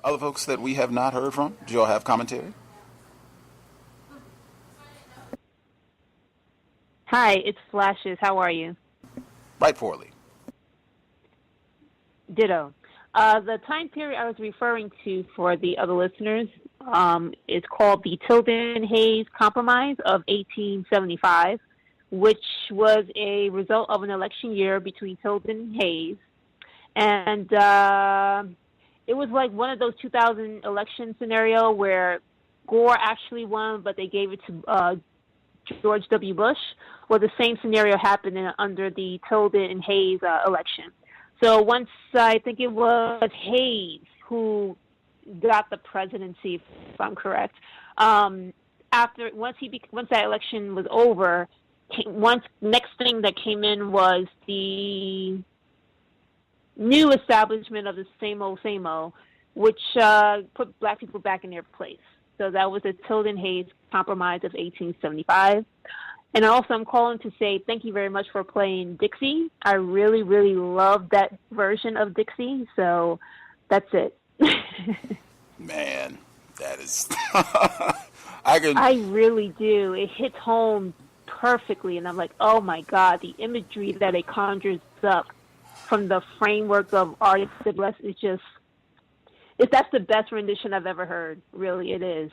Other folks that we have not heard from, do y'all have commentary? Hi, it's Flashes. How are you? Right poorly. Ditto. The time period I was referring to for the other listeners is called the Tilden-Hayes Compromise of 1875, which was a result of an election year between Tilden and Hayes. And it was like one of those 2000 election scenario where Gore actually won, but they gave it to George W. Bush. Well, the same scenario happened under the Tilden and Hayes election. So once I think it was Hayes who got the presidency, if I'm correct. Once that election was over, next thing that came in was the new establishment of the same old, which put black people back in their place. So that was the Tilden-Hayes Compromise of 1875. And also, I'm calling to say thank you very much for playing Dixie. I really, really love that version of Dixie. So that's it. Man, that is... I really do. It hits home perfectly. And I'm like, oh, my God, the imagery that it conjures up from the framework of ANTIBLACKNESS is just... That's the best rendition I've ever heard. Really, it is.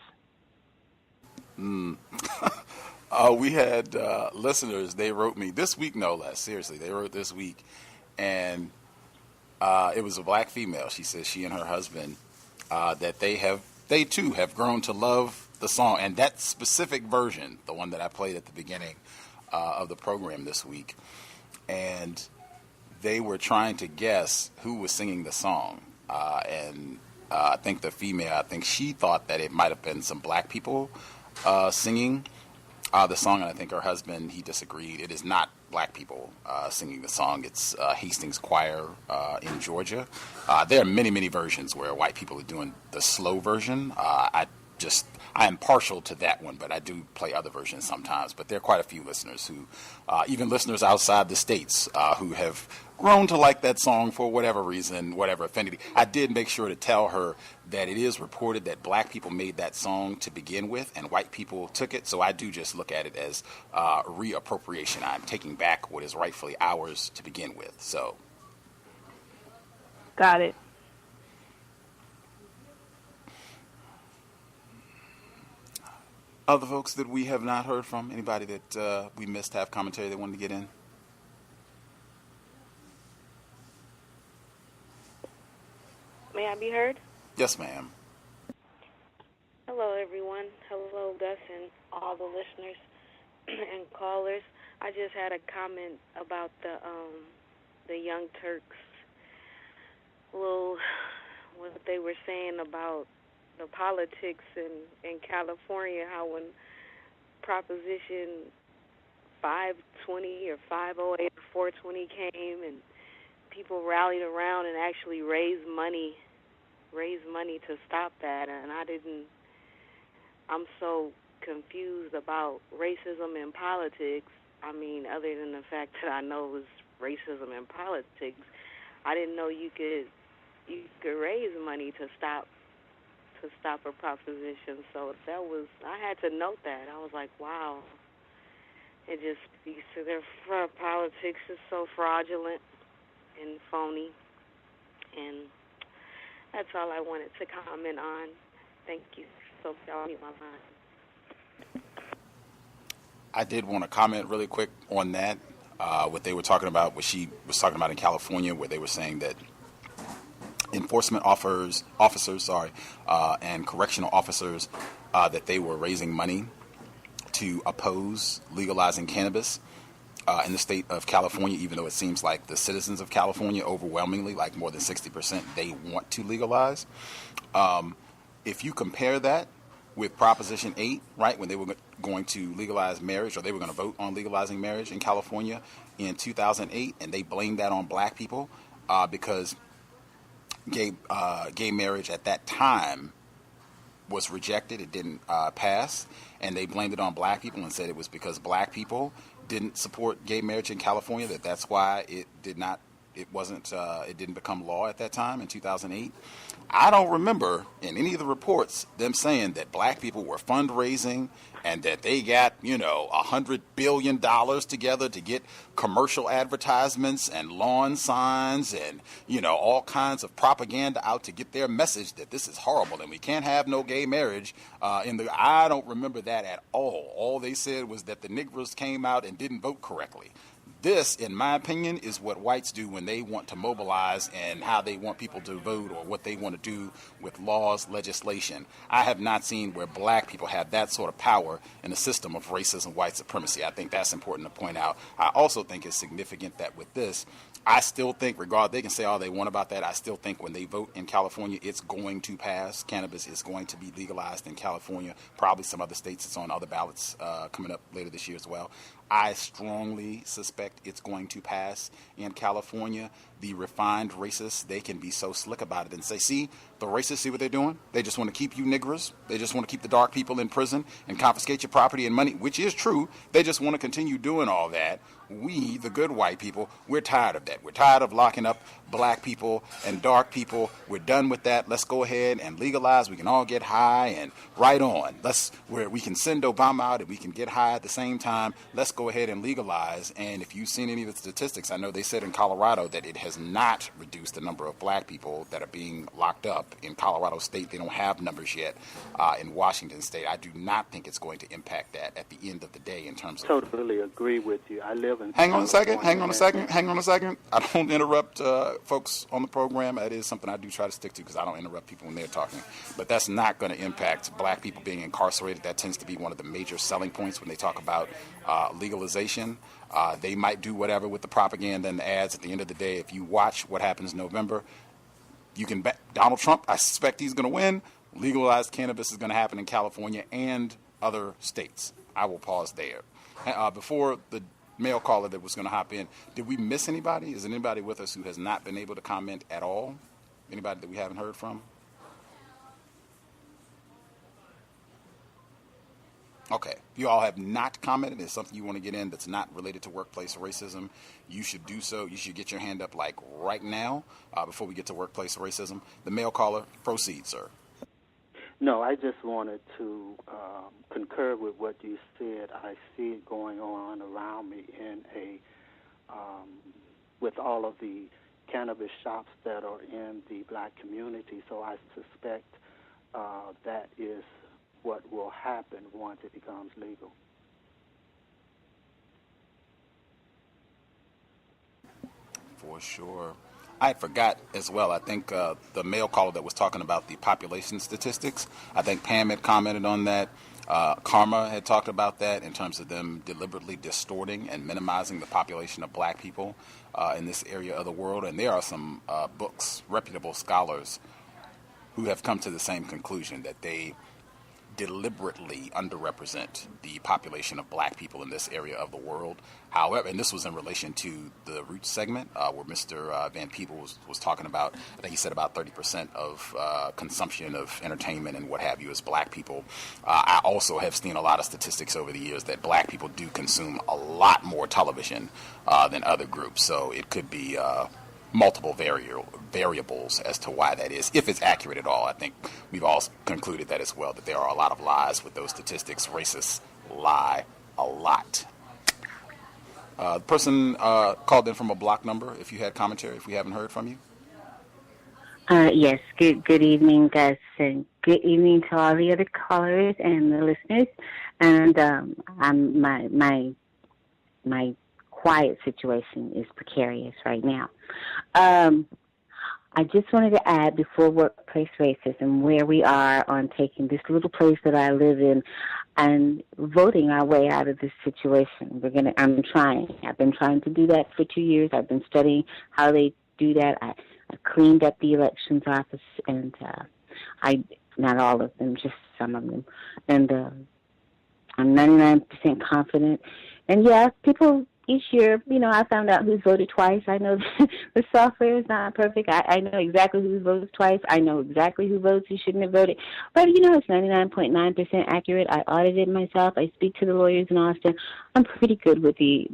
We had listeners, they wrote me this week, no less. Seriously, they wrote this week. And it was a black female. She says she and her husband, that they too have grown to love the song. And that specific version, the one that I played at the beginning of the program this week. And they were trying to guess who was singing the song. And I think the female, she thought that it might have been some black people singing the song, and I think her husband, he disagreed. It is not black people singing the song. It's Hastings Choir in Georgia. There are many, many versions where white people are doing the slow version. I am partial to that one, but I do play other versions sometimes. But there are quite a few listeners who, even listeners outside the states, who have grown to like that song for whatever reason, whatever affinity. I did make sure to tell her that it is reported that black people made that song to begin with and white people took it. So I do just look at it as reappropriation. I'm taking back what is rightfully ours to begin with. So. Got it. Other folks that we have not heard from, anybody that we missed have commentary they wanted to get in? May I be heard? Yes, ma'am. Hello, everyone. Hello, Gus, and all the listeners and callers. I just had a comment about the Young Turks. Well, what they were saying about the politics in California, how when Proposition 520 or 508 or 420 came and people rallied around and actually raised money to stop that, and I'm so confused about racism in politics. I mean, other than the fact that I know it was racism in politics, I didn't know you could raise money to stop a proposition. So I had to note that. I was like, wow. It just speaks to their politics is so fraudulent and phony. And that's all I wanted to comment on. Thank you. So I'll mute my line. I did want to comment really quick on that. What they were talking about, what she was talking about in California, where they were saying that enforcement officers, and correctional officers, that they were raising money to oppose legalizing cannabis in the state of California, even though it seems like the citizens of California overwhelmingly, like more than 60%, they want to legalize. If you compare that with Proposition 8, right, when they were going to legalize marriage, or they were going to vote on legalizing marriage in California in 2008, and they blamed that on black people because gay marriage at that time was rejected. It didn't pass, and they blamed it on black people and said it was because black people didn't support gay marriage in California, that's why it did not it wasn't, it didn't become law at that time in 2008. I don't remember in any of the reports them saying that black people were fundraising and that they got, $100 billion together to get commercial advertisements and lawn signs and, all kinds of propaganda out to get their message that this is horrible and we can't have no gay marriage. I don't remember that at all. All they said was that the Negroes came out and didn't vote correctly. This, in my opinion, is what whites do when they want to mobilize and how they want people to vote or what they want to do with laws, legislation. I have not seen where black people have that sort of power in a system of racism, white supremacy. I think that's important to point out. I also think it's significant that with this, I still think, they can say all they want about that, I still think when they vote in California, it's going to pass. Cannabis is going to be legalized in California, probably some other states. It's on other ballots coming up later this year as well. I strongly suspect it's going to pass in California. The refined racists, they can be so slick about it and say, see, the racists, see what they're doing? They just want to keep you niggers. They just want to keep the dark people in prison and confiscate your property and money, which is true. They just want to continue doing all that. We, the good white people, we're tired of that. We're tired of locking up black people and dark people. We're done with that. Let's go ahead and legalize. We can all get high and right on. We can send Obama out and we can get high at the same time. Let's go ahead and legalize. And if you've seen any of the statistics, I know they said in Colorado that it has not reduced the number of black people that are being locked up in Colorado State. They don't have numbers yet in Washington State. I do not think it's going to impact that at the end of the day in terms of... Totally agree with you. I live in... Hang on a second. I don't interrupt folks on the program. That is something I do try to stick to because I don't interrupt people when they're talking. But that's not going to impact black people being incarcerated. That tends to be one of the major selling points when they talk about legalization. They might do whatever with the propaganda and the ads. At the end of the day, if you watch what happens in November, you can bet Donald Trump, I suspect he's going to win. Legalized cannabis is going to happen in California and other states. I will pause there. Before the male caller that was going to hop in, did we miss anybody? Is there anybody with us who has not been able to comment at all? Anybody that we haven't heard from? Okay. If you all have not commented, it's something you want to get in that's not related to workplace racism, you should do so. You should get your hand up like right now before we get to workplace racism. The male caller, proceed, sir. No, I just wanted to concur with what you said. I see it going on around me with all of the cannabis shops that are in the black community. So I suspect that is what will happen once it becomes legal. For sure. I forgot as well, I think the male caller that was talking about the population statistics, I think Pam had commented on that. Karma had talked about that in terms of them deliberately distorting and minimizing the population of black people in this area of the world. And there are some books, reputable scholars, who have come to the same conclusion that they deliberately underrepresent the population of black people in this area of the world. However, and this was in relation to the Roots segment where Mr. Van Peeble was talking about, I think he said about 30% of consumption of entertainment and what have you is black people. I also have seen a lot of statistics over the years that black people do consume a lot more television than other groups. So it could be multiple variables as to why that is, if it's accurate at all. I think we've all concluded that as well, that there are a lot of lies with those statistics. Racists lie a lot. The person called in from a block number, if you had commentary, if we haven't heard from you. Yes, good evening, Gus, and good evening to all the other callers and the listeners. And my quiet situation is precarious right now. I just wanted to add before workplace racism where we are on taking this little place that I live in and voting our way out of this situation. I'm trying. I've been trying to do that for 2 years. I've been studying how they do that. I cleaned up the elections office, and not all of them, just some of them. And I'm 99% confident. And yeah, people each year, I found out who's voted twice. I know the software is not perfect. I know exactly who votes twice. I know exactly who votes who shouldn't have voted. But, it's 99.9% accurate. I audited myself. I speak to the lawyers in Austin. I'm pretty good with the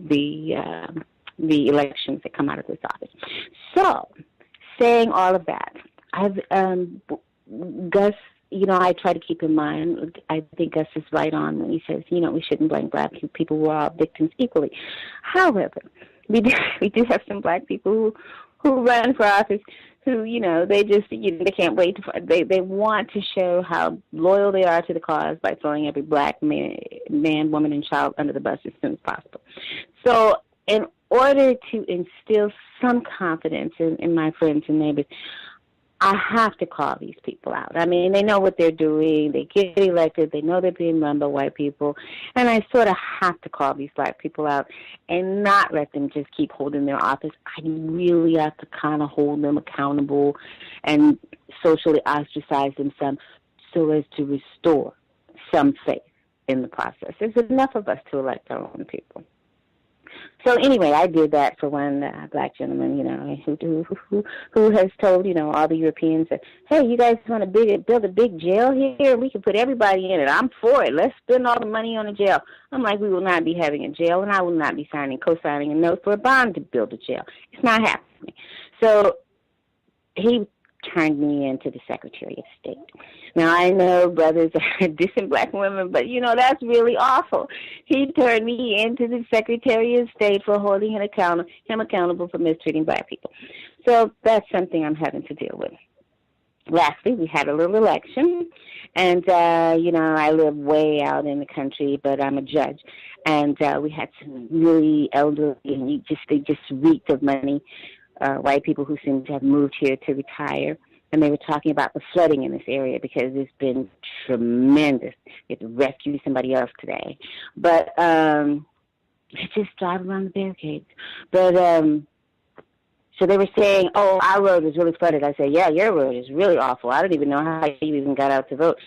the elections that come out of this office. So, saying all of that, Gus, I try to keep in mind, I think Gus is right on when he says, we shouldn't blame black people. We're all victims equally. However, we do have some black people who run for office who, they just, they can't wait they want to show how loyal they are to the cause by throwing every black man, woman, and child under the bus as soon as possible. So in order to instill some confidence in my friends and neighbors, I have to call these people out. I mean, they know what they're doing. They get elected. They know they're being run by white people. And I sort of have to call these black people out and not let them just keep holding their office. I really have to kind of hold them accountable and socially ostracize them some so as to restore some faith in the process. There's enough of us to elect our own people. So anyway, I did that for one black gentleman, who has told, all the Europeans that, hey, you guys want to build a big jail here? We can put everybody in it. I'm for it. Let's spend all the money on a jail. I'm like, we will not be having a jail, and I will not be co-signing a note for a bond to build a jail. It's not happening. So he turned me into the Secretary of State. Now, I know brothers are dissing black women, but, that's really awful. He turned me into the Secretary of State for holding him accountable for mistreating black people. So that's something I'm having to deal with. Lastly, we had a little election, and, I live way out in the country, but I'm a judge. And we had some really elderly, and they just reeked of money, white people who seem to have moved here to retire. And they were talking about the flooding in this area because it's been tremendous. You have to rescue somebody else today. But they just drive around the barricades. But so they were saying, oh, our road is really flooded. I said, yeah, your road is really awful. I don't even know how you even got out to vote.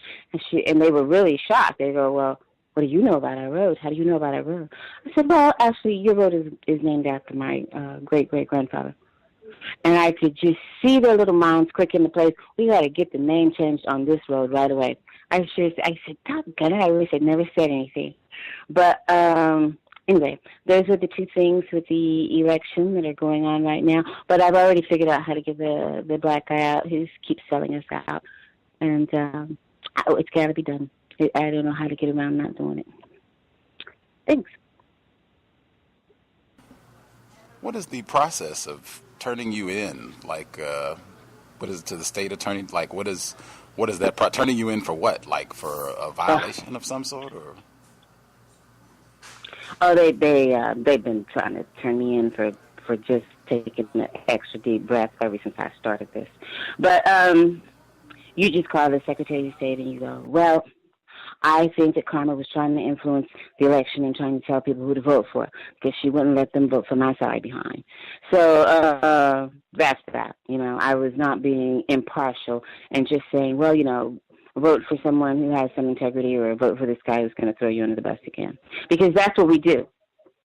And they were really shocked. They go, well, what do you know about our road? How do you know about our road? I said, well, actually, your road is named after my great-great-grandfather. And I could just see their little minds click into place. We got to get the name changed on this road right away. I said, doggone it. I wish I'd never said anything. But anyway, those are the two things with the election that are going on right now. But I've already figured out how to get the black guy out who keeps selling us out. And it's got to be done. I don't know how to get around not doing it. Thanks. What is the process of turning you in? Like, what is it to the state attorney? Like, what is that turning you in for? What? Like for a violation of some sort, or? Oh, they've been trying to turn me in for just taking an extra deep breath ever since I started this. But you just call the Secretary of State and you go, well, I think that Karma was trying to influence the election and trying to tell people who to vote for because she wouldn't let them vote for my side behind. So that's that. I was not being impartial and just saying, well, vote for someone who has some integrity or vote for this guy who's going to throw you under the bus again. Because that's what we do.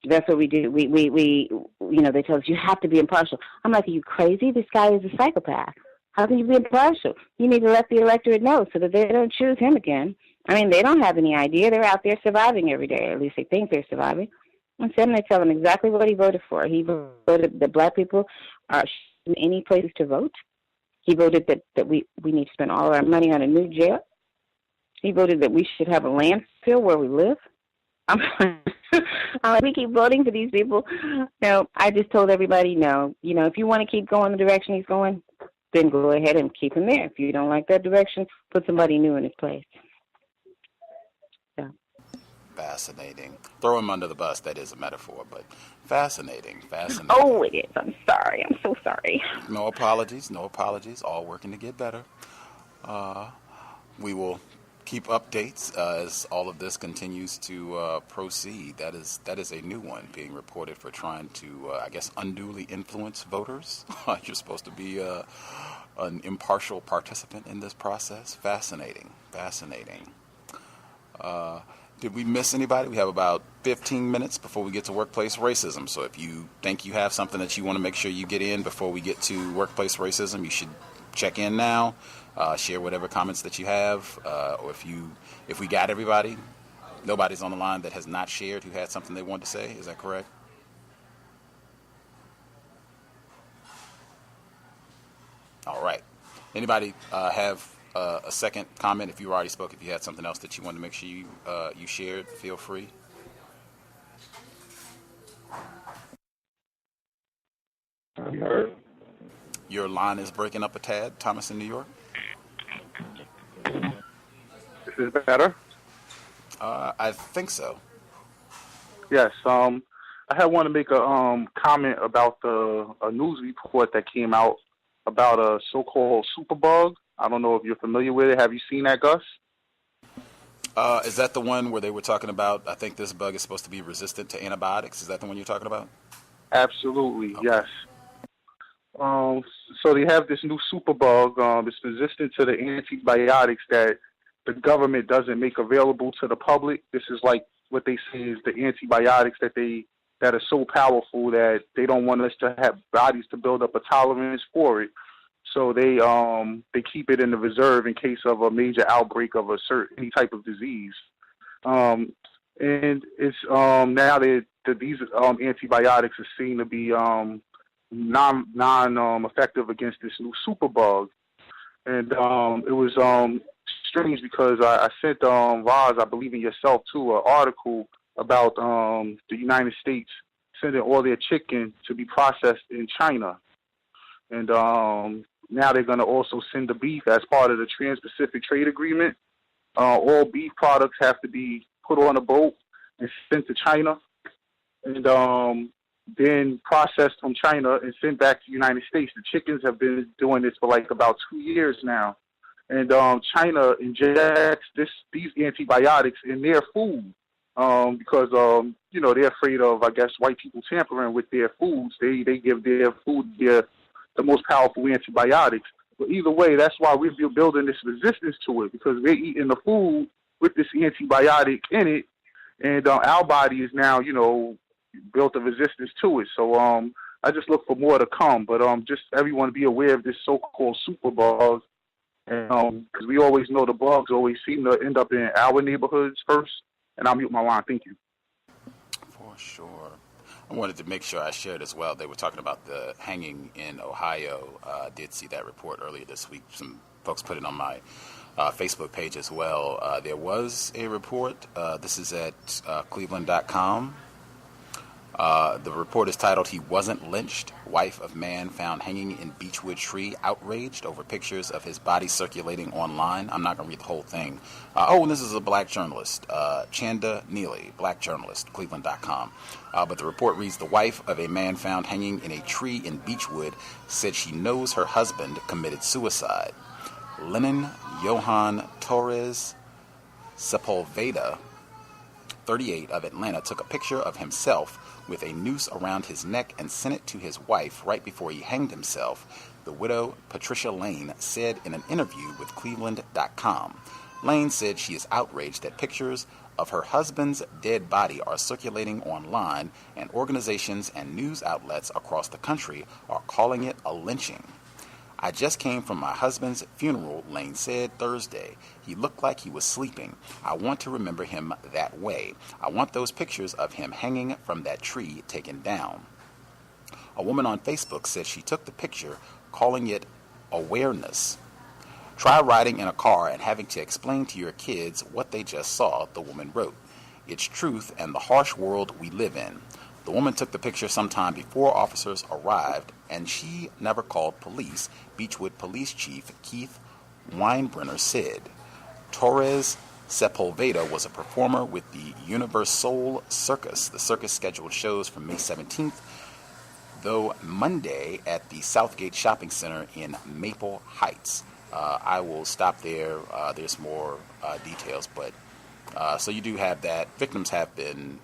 That's what we do. We they tell us you have to be impartial. I'm like, are you crazy? This guy is a psychopath. How can you be impartial? You need to let the electorate know so that they don't choose him again. I mean, they don't have any idea. They're out there surviving every day. At least they think they're surviving. And then they tell him exactly what he voted for. He voted that black people are in any places to vote. He voted that we need to spend all our money on a new jail. He voted that we should have a landfill where we live. I'm like, we keep voting for these people. No, I just told everybody, no. If you want to keep going the direction he's going, then go ahead and keep him there. If you don't like that direction, put somebody new in his place. Fascinating. Throw him under the bus, that is a metaphor, but fascinating. Oh, it is. I'm sorry. I'm so sorry. No apologies. All working to get better. We will keep updates as all of this continues to proceed. That is a new one being reported for trying to, unduly influence voters. You're supposed to be an impartial participant in this process. Fascinating. Did we miss anybody? We have about 15 minutes before we get to workplace racism. So if you think you have something that you want to make sure you get in before we get to workplace racism, you should check in now. Share whatever comments that you have. Or if we got everybody, nobody's on the line that has not shared who had something they wanted to say. Is that correct? Anybody have a second comment? If you already spoke, if you had something else that you wanted to make sure you shared, feel free. I'm heard. Your line is breaking up a tad, Thomas in New York. This is better. I think so. Yes. I had want to make a comment about a news report that came out about a so-called superbug. I don't know if you're familiar with it. Have you seen that, Gus? Is that the one where they were talking about, I think this bug is supposed to be resistant to antibiotics? Is that the one you're talking about? Absolutely, Okay. yes. So they have this new superbug. It's resistant to the antibiotics that the government doesn't make available to the public. This is like what they say is the antibiotics that are so powerful that they don't want us to have bodies to build up a tolerance for it. So they keep it in the reserve in case of a major outbreak of any type of disease. And it's now that these antibiotics are seen to be non effective against this new superbug. And it was strange because I sent Roz, I believe in yourself too, an article about the United States sending all their chicken to be processed in China. And now they're going to also send the beef as part of the Trans-Pacific Trade Agreement. All beef products have to be put on a boat and sent to China, and then processed from China and sent back to the United States. The chickens have been doing this for like about 2 years now. And China injects these antibiotics in their food because, they're afraid of, I guess, white people tampering with their foods. They give their food the most powerful antibiotics. But either way, that's why we're building this resistance to it, because we're eating the food with this antibiotic in it, and our body is now, built a resistance to it. So I just look for more to come. But just everyone be aware of this so-called superbug, because we always know the bugs always seem to end up in our neighborhoods first. And I'll mute my line. Thank you. For sure. I wanted to make sure I shared as well. They were talking about the hanging in Ohio. Did see that report earlier this week. Some folks put it on my Facebook page as well. There was a report. This is at Cleveland.com. The report is titled, "He Wasn't Lynched. Wife of Man Found Hanging in Beechwood Tree Outraged Over Pictures of His Body Circulating Online." I'm not going to read the whole thing. And this is a black journalist, Chanda Neely, black journalist, Cleveland.com. But the report reads, "The wife of a man found hanging in a tree in Beechwood said she knows her husband committed suicide. Lenin Johan Torres Sepulveda, 38, of Atlanta, took a picture of himself with a noose around his neck and sent it to his wife right before he hanged himself," the widow Patricia Lane said in an interview with Cleveland.com. Lane said she is outraged that pictures of her husband's dead body are circulating online, and organizations and news outlets across the country are calling it a lynching. "I just came from my husband's funeral," Lane said Thursday. "He looked like he was sleeping. I want to remember him that way. I want those pictures of him hanging from that tree taken down." A woman on Facebook said she took the picture, calling it awareness. "Try riding in a car and having to explain to your kids what they just saw," the woman wrote. "It's truth and the harsh world we live in." The woman took the picture sometime before officers arrived, and she never called police, Beechwood Police Chief Keith Weinbrenner said. Torres Sepulveda was a performer with the Universal Circus. The circus scheduled shows from May 17th, though Monday at the Southgate Shopping Center in Maple Heights. I will stop there. There's more details, but so you do have that. Victims have been...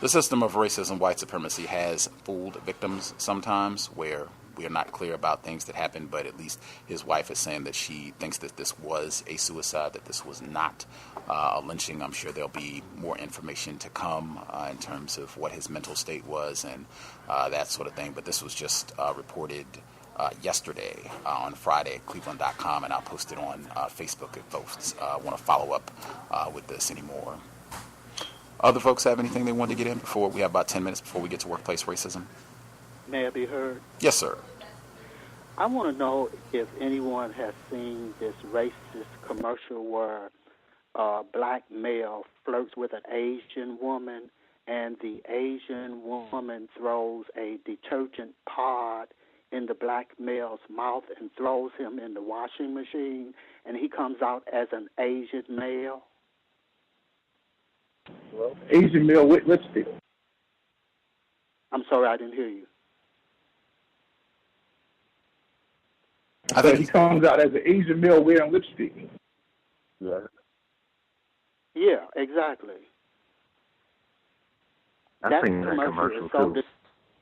The system of racism, white supremacy, has fooled victims sometimes where we are not clear about things that happened, but at least his wife is saying that she thinks that this was a suicide, that this was not a lynching. I'm sure there'll be more information to come in terms of what his mental state was and that sort of thing. But this was just reported yesterday on Friday at Cleveland.com, and I'll post it on Facebook if folks want to follow up with this anymore. Other folks have anything they want to get in before we have about 10 minutes before we get to workplace racism? May I be heard? Yes, sir. I want to know if anyone has seen this racist commercial where a black male flirts with an Asian woman, and the Asian woman throws a detergent pod in the black male's mouth and throws him in the washing machine, and he comes out as an Asian male. Asian male with lipstick. I'm sorry, I didn't hear you. I think he comes out as an Asian male wearing lipstick. Yeah. Yeah, exactly. I've seen that commercial is so too.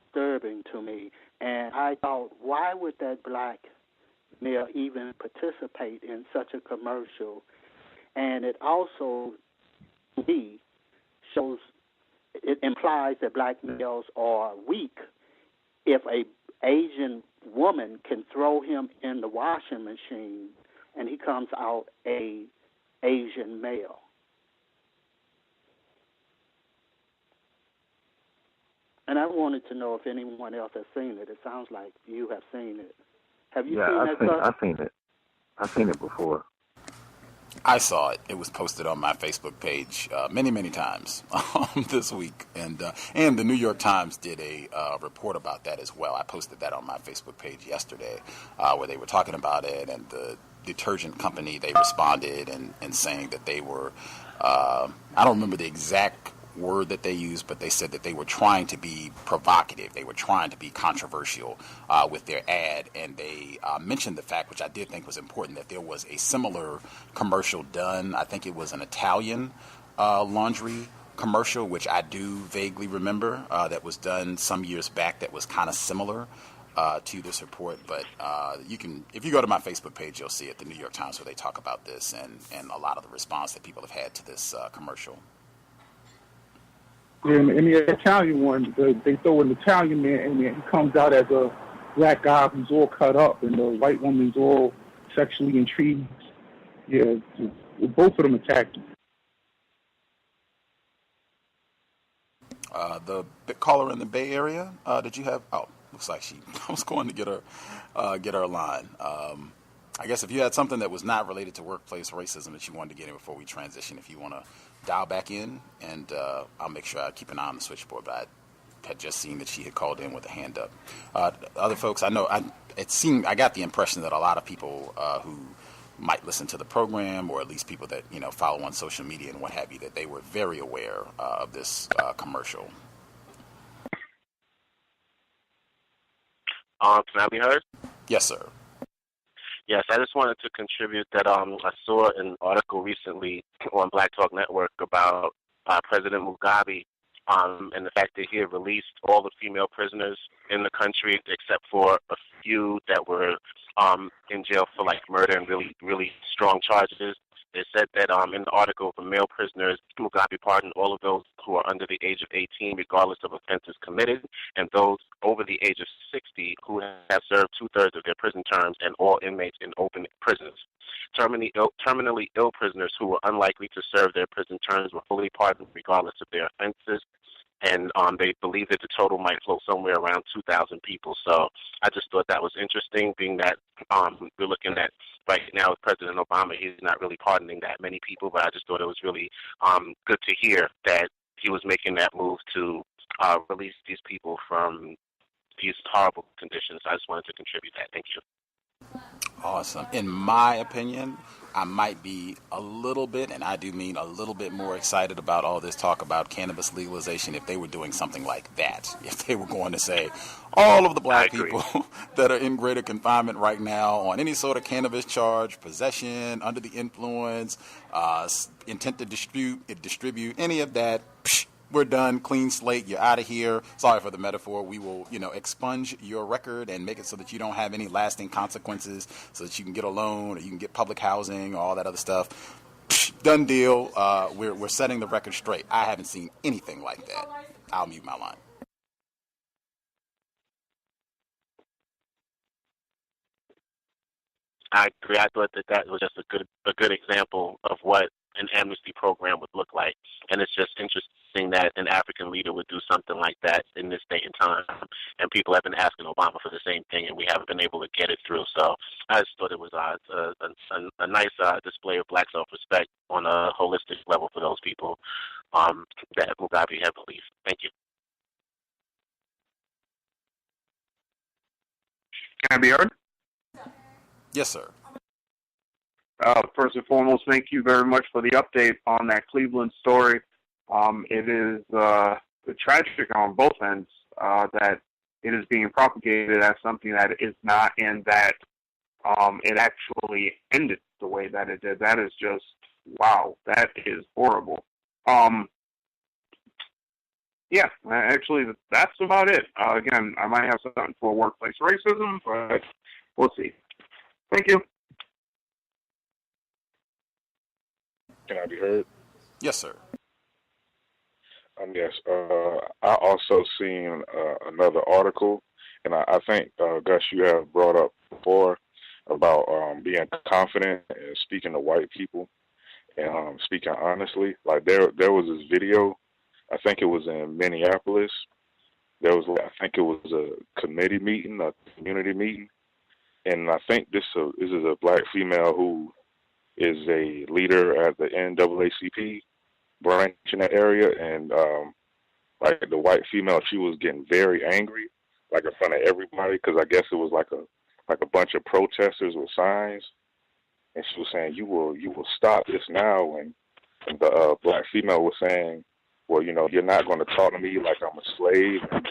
disturbing to me, and I thought, why would that black male even participate in such a commercial? And it also, to me, it implies that black males are weak if a Asian woman can throw him in the washing machine and he comes out a Asian male. And I wanted to know if anyone else has seen it. It sounds like you have seen it. Have you seen that? I've seen it. I've seen it before. I saw it. It was posted on my Facebook page many, many times this week, and the New York Times did a report about that as well. I posted that on my Facebook page yesterday, where they were talking about it, and the detergent company, they responded and saying that they were, I don't remember the exact word that they used, but they said that they were trying to be provocative. They were trying to be controversial with their ad, and they mentioned the fact, which I did think was important, that there was a similar commercial done. I think it was an Italian laundry commercial, which I do vaguely remember, that was done some years back that was kind of similar to this report. But you can, if you go to my Facebook page, you'll see it, the New York Times, where they talk about this and a lot of the response that people have had to this commercial. Yeah, and the Italian one, they throw an Italian man in there. He comes out as a black guy who's all cut up, and the white woman's all sexually intrigued. Yeah, both of them attacked him. The caller in the Bay Area, did you have? Oh, looks like I was going to get her line. I guess if you had something that was not related to workplace racism that you wanted to get in before we transition, if you want to dial back in, and I'll make sure I keep an eye on the switchboard. But I had just seen that she had called in with a hand up. Other folks, I know, I got the impression that a lot of people who might listen to the program, or at least people that follow on social media and what have you, that they were very aware of this commercial. Can I be heard? Yes, sir. Yes, I just wanted to contribute that I saw an article recently on Black Talk Network about President Mugabe and the fact that he had released all the female prisoners in the country except for a few that were in jail for like murder and really, really strong charges. They said that in the article for male prisoners, Mugabe pardoned all of those who are under the age of 18, regardless of offenses committed, and those over the age of 60 who have served 2/3 of their prison terms, and all inmates in open prisons. Terminally ill prisoners who were unlikely to serve their prison terms were fully pardoned regardless of their offenses, and they believe that the total might float somewhere around 2,000 people. So I just thought that was interesting, being that we're looking at right now with President Obama, he's not really pardoning that many people, but I just thought it was really good to hear that he was making that move to release these people from these horrible conditions. I just wanted to contribute that. Thank you. Awesome. In my opinion, I might be a little bit, and I do mean a little bit, more excited about all this talk about cannabis legalization if they were doing something like that. If they were going to say all of the black people that are in greater confinement right now on any sort of cannabis charge, possession, under the influence, intent to distribute, any of that, we're done, clean slate, you're out of here. Sorry for the metaphor. We will, expunge your record and make it so that you don't have any lasting consequences, so that you can get a loan or you can get public housing or all that other stuff. Done deal. We're setting the record straight. I haven't seen anything like that. I'll mute my line. I agree. I thought that was just a good example of what an amnesty program would look like, and it's just interesting guessing that an African leader would do something like that in this day and time. And people have been asking Obama for the same thing, and we haven't been able to get it through. So I just thought it was a nice display of black self-respect on a holistic level for those people that Mugabe had released. Thank you. Can I be heard? Yes, sir. First and foremost, thank you very much for the update on that Cleveland story. It is tragic on both ends that it is being propagated as something that is not, and that it actually ended the way that it did. That is just, wow, that is horrible. Yeah, actually, that's about it. Again, I might have something for workplace racism, but we'll see. Thank you. Can I be heard? Yes, sir. Yes. I also seen another article, and I think, Gus, you have brought up before about being confident and speaking to white people and speaking honestly. Like there was this video, I think it was in Minneapolis. There was, I think it was a committee meeting, a community meeting, and I think this is a black female who is a leader at the NAACP branch in that area, and like the white female, she was getting very angry, like in front of everybody, because I guess it was like a bunch of protesters with signs, and she was saying, "You will stop this now," and the black female was saying, "Well, you're not going to talk to me like I'm a slave, and,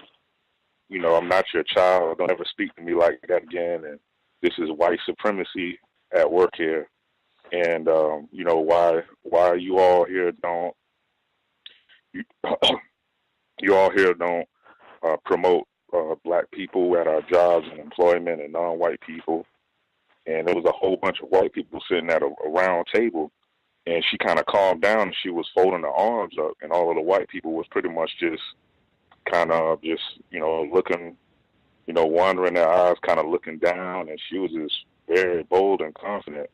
I'm not your child. Don't ever speak to me like that again, and this is white supremacy at work here." And why you all here don't promote black people at our jobs and employment and non-white people? And there was a whole bunch of white people sitting at a round table, and she kind of calmed down, and she was folding her arms up, and all of the white people was pretty much just kind of just looking, wandering their eyes, kind of looking down, and she was just very bold and confident.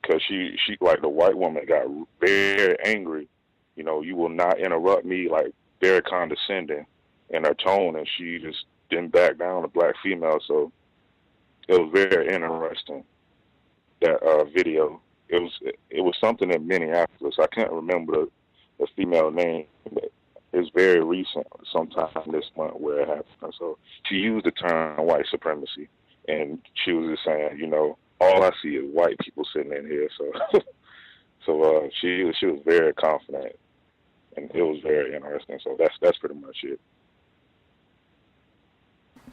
Because she like the white woman got very angry, you will not interrupt me, like very condescending in her tone, and she just didn't back down, the black female. So it was very interesting, that video. It was something in Minneapolis. I can't remember the female name, but it's very recent, sometime this month where it happened. So she used the term white supremacy, and she was just saying, all I see is white people sitting in here. So she was very confident, and it was very interesting. So that's pretty much it.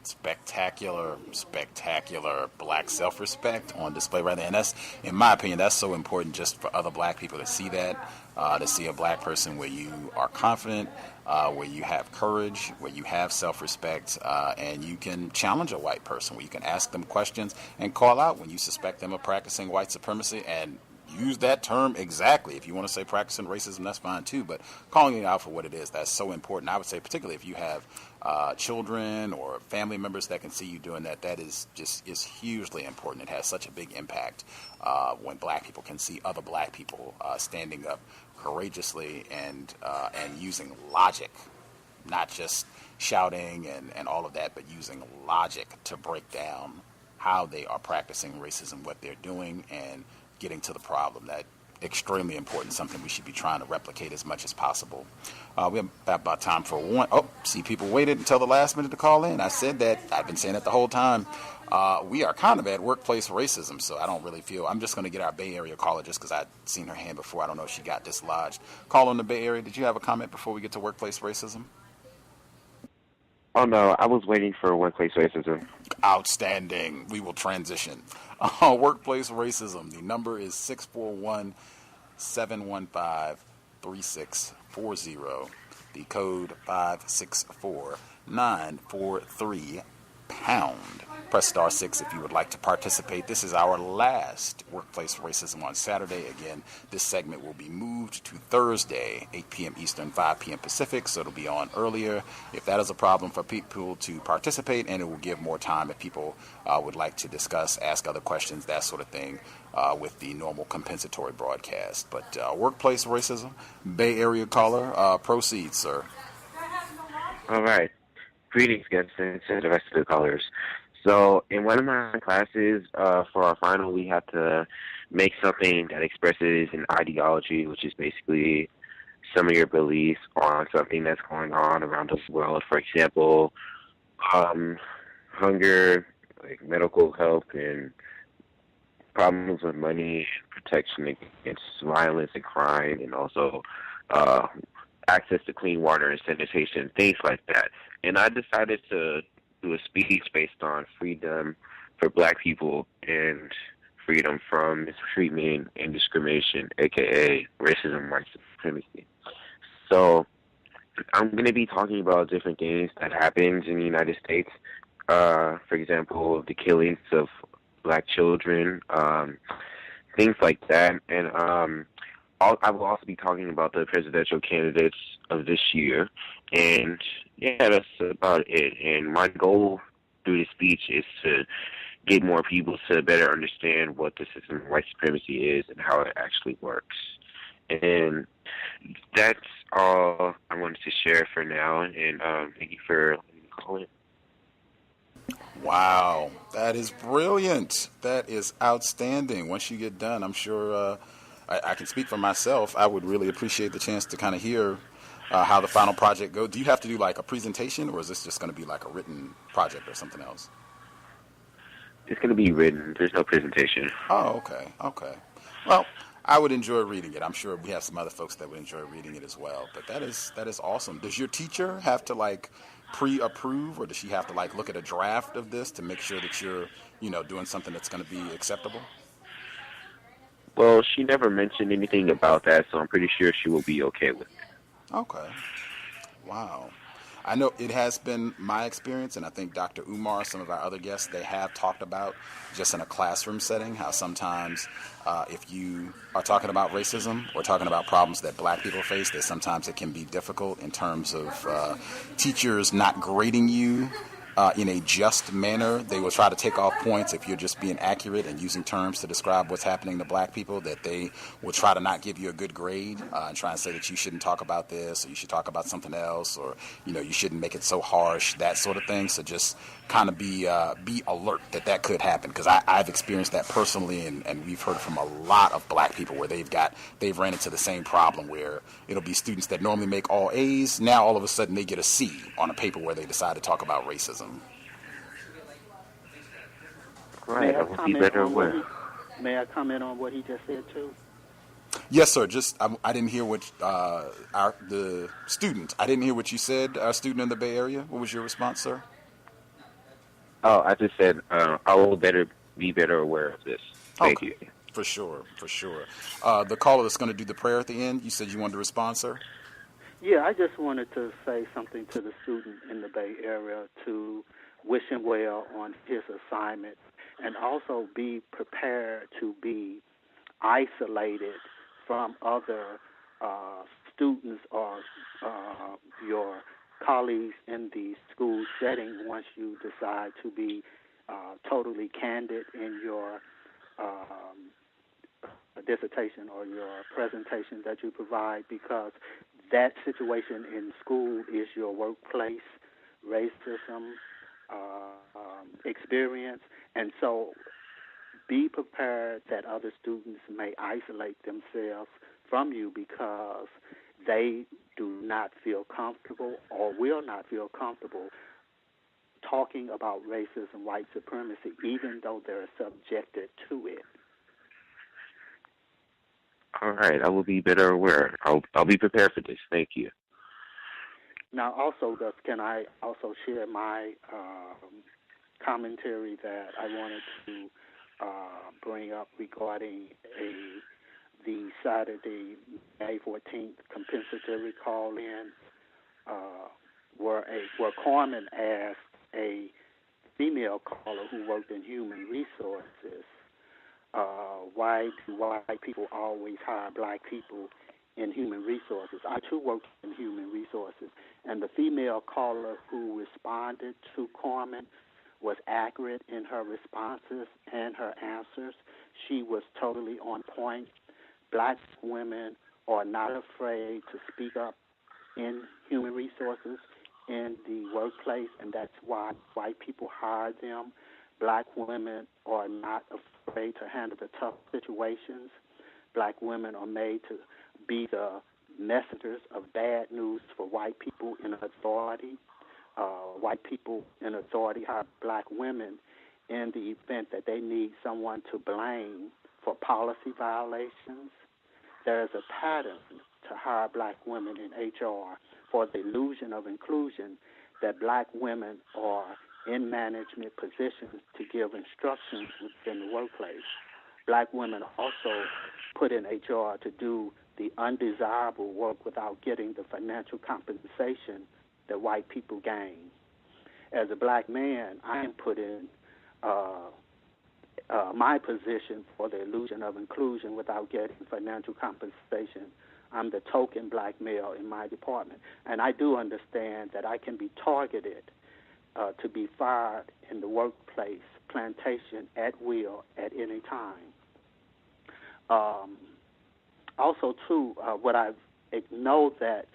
Spectacular black self-respect on display right there. And that's, in my opinion, that's so important just for other black people to see that, to see a black person where you are confident, where you have courage, where you have self-respect, and you can challenge a white person, where you can ask them questions and call out when you suspect them of practicing white supremacy, and use that term exactly. If you want to say practicing racism, that's fine too, but calling it out for what it is, that's so important. I would say particularly if you have children or family members that can see you doing that, that is hugely important. It has such a big impact when black people can see other black people standing up courageously and using logic, not just shouting and all of that, but using logic to break down how they are practicing racism, what they're doing, and getting to the problem. That extremely important, something we should be trying to replicate as much as possible. We have about time for one. Oh, see, people waited until the last minute to call in. I said that. I've been saying it the whole time. We are kind of at workplace racism, so I don't really feel. I'm just going to get our Bay Area caller just because I'd seen her hand before. I don't know if she got dislodged. Call in the Bay Area. Did you have a comment before we get to workplace racism? Oh, no, I was waiting for workplace racism. Outstanding. We will transition. Workplace racism. The number is 641-715-3640. The code 564943. pound. Press star 6 if you would like to participate. This is our last Workplace Racism on Saturday. Again, this segment will be moved to Thursday, 8 p.m. Eastern, 5 p.m. Pacific, so it'll be on earlier. If that is a problem for people to participate, and it will give more time if people would like to discuss, ask other questions, that sort of thing, with the normal compensatory broadcast. But Workplace Racism, Bay Area caller, proceed, sir. All right. Greetings, guests, and to the rest of the callers. So in one of my classes, for our final, we have to make something that expresses an ideology, which is basically some of your beliefs on something that's going on around the world. For example, hunger, like medical health, and problems with money, protection against violence and crime, and also access to clean water and sanitation, things like that. And I decided to do a speech based on freedom for Black people and freedom from mistreatment and discrimination, aka racism, white supremacy. So I'm going to be talking about different things that happens in the United States. For example, the killings of Black children, things like that. And I will also be talking about the presidential candidates of this year. And yeah, that's about it. And my goal through this speech is to get more people to better understand what the system of white supremacy is and how it actually works. And that's all I wanted to share for now. And thank you for letting me call in. Wow, that is brilliant. That is outstanding. Once you get done, I'm sure I can speak for myself. I would really appreciate the chance to kind of hear how the final project goes. Do you have to do like a presentation, or is this just going to be like a written project or something else? It's going to be written. There's no presentation. Oh, okay. Well, I would enjoy reading it. I'm sure we have some other folks that would enjoy reading it as well. But that is awesome. Does your teacher have to like pre-approve, or does she have to like look at a draft of this to make sure that you're, doing something that's going to be acceptable? Well, she never mentioned anything about that, so I'm pretty sure she will be okay with it. Okay. Wow. I know it has been my experience, and I think Dr. Umar, some of our other guests, they have talked about just in a classroom setting how sometimes if you are talking about racism or talking about problems that Black people face, that sometimes it can be difficult in terms of teachers not grading you in a just manner. They will try to take off points if you're just being accurate and using terms to describe what's happening to Black people, that they will try to not give you a good grade and try and say that you shouldn't talk about this, or you should talk about something else, or you shouldn't make it so harsh, that sort of thing. So just kind of be alert that could happen, because I've experienced that personally, and we've heard from a lot of Black people where they've ran into the same problem, where it'll be students that normally make all A's, now all of a sudden they get a C on a paper where they decide to talk about racism. Right, I will be better aware. May I comment on what he just said too? Yes, sir. Just I didn't hear what the student. I didn't hear what you said. Our student in the Bay Area. What was your response, sir? Oh, I just said I will be better aware of this. Thank you. For sure. The caller that's going to do the prayer at the end. You said you wanted to respond, sir. Yeah, I just wanted to say something to the student in the Bay Area to wish him well on his assignment, and also be prepared to be isolated from other students or your colleagues in the school setting once you decide to be totally candid in your dissertation or your presentation that you provide, because that situation in school is your workplace racism experience, and so be prepared that other students may isolate themselves from you because they do not feel comfortable or will not feel comfortable talking about racism, white supremacy, even though they're subjected to it. All right, I will be better aware. I'll be prepared for this. Thank you. Now, also, Gus, can I also share my commentary that I wanted to bring up regarding the Saturday, May 14th compensatory call-in, where Corman asked a female caller who worked in human resources, why do white people always hire black people in human resources? I too worked in human resources, and the female caller who responded to Carmen was accurate in her responses and her answers. She was totally on point. Black women are not afraid to speak up in human resources in the workplace, and that's why white people hire them. Black women are not afraid to handle the tough situations. Black women are made to be the messengers of bad news for white people in authority. White people in authority hire black women in the event that they need someone to blame for policy violations. There is a pattern to hire black women in HR for the illusion of inclusion that black women are in management positions to give instructions within the workplace. Black women also put in HR to do the undesirable work without getting the financial compensation that white people gain. As a black man, I am put in my position for the illusion of inclusion without getting financial compensation. I'm the token black male in my department. And I do understand that I can be targeted to be fired in the workplace, plantation, at will, at any time. Also, too, what I know that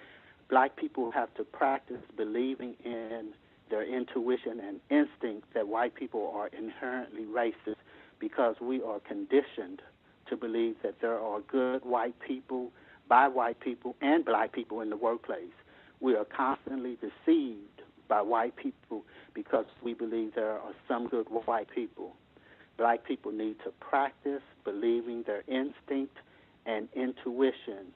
black people have to practice believing in their intuition and instinct that white people are inherently racist, because we are conditioned to believe that there are good white people, by white people, and black people in the workplace. We are constantly deceived by white people because we believe there are some good white people. Black people need to practice believing their instinct and intuition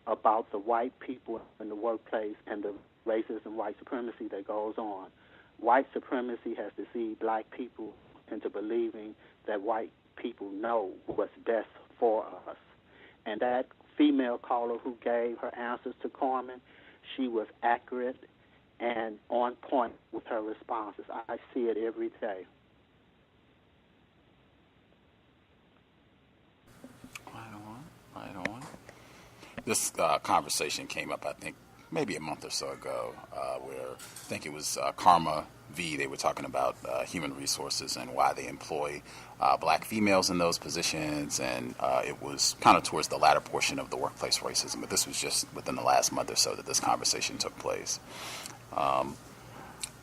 about the white people in the workplace and the racism, white supremacy that goes on. White supremacy has deceived black people into believing that white people know what's best for us. And that female caller who gave her answers to Carmen, she was accurate and on point with her responses. I see it every day. Right on. This conversation came up, I think, maybe a month or so ago, where I think it was Karma V. They were talking about human resources and why they employ black females in those positions, and it was kind of towards the latter portion of the workplace racism, but this was just within the last month or so that this conversation took place.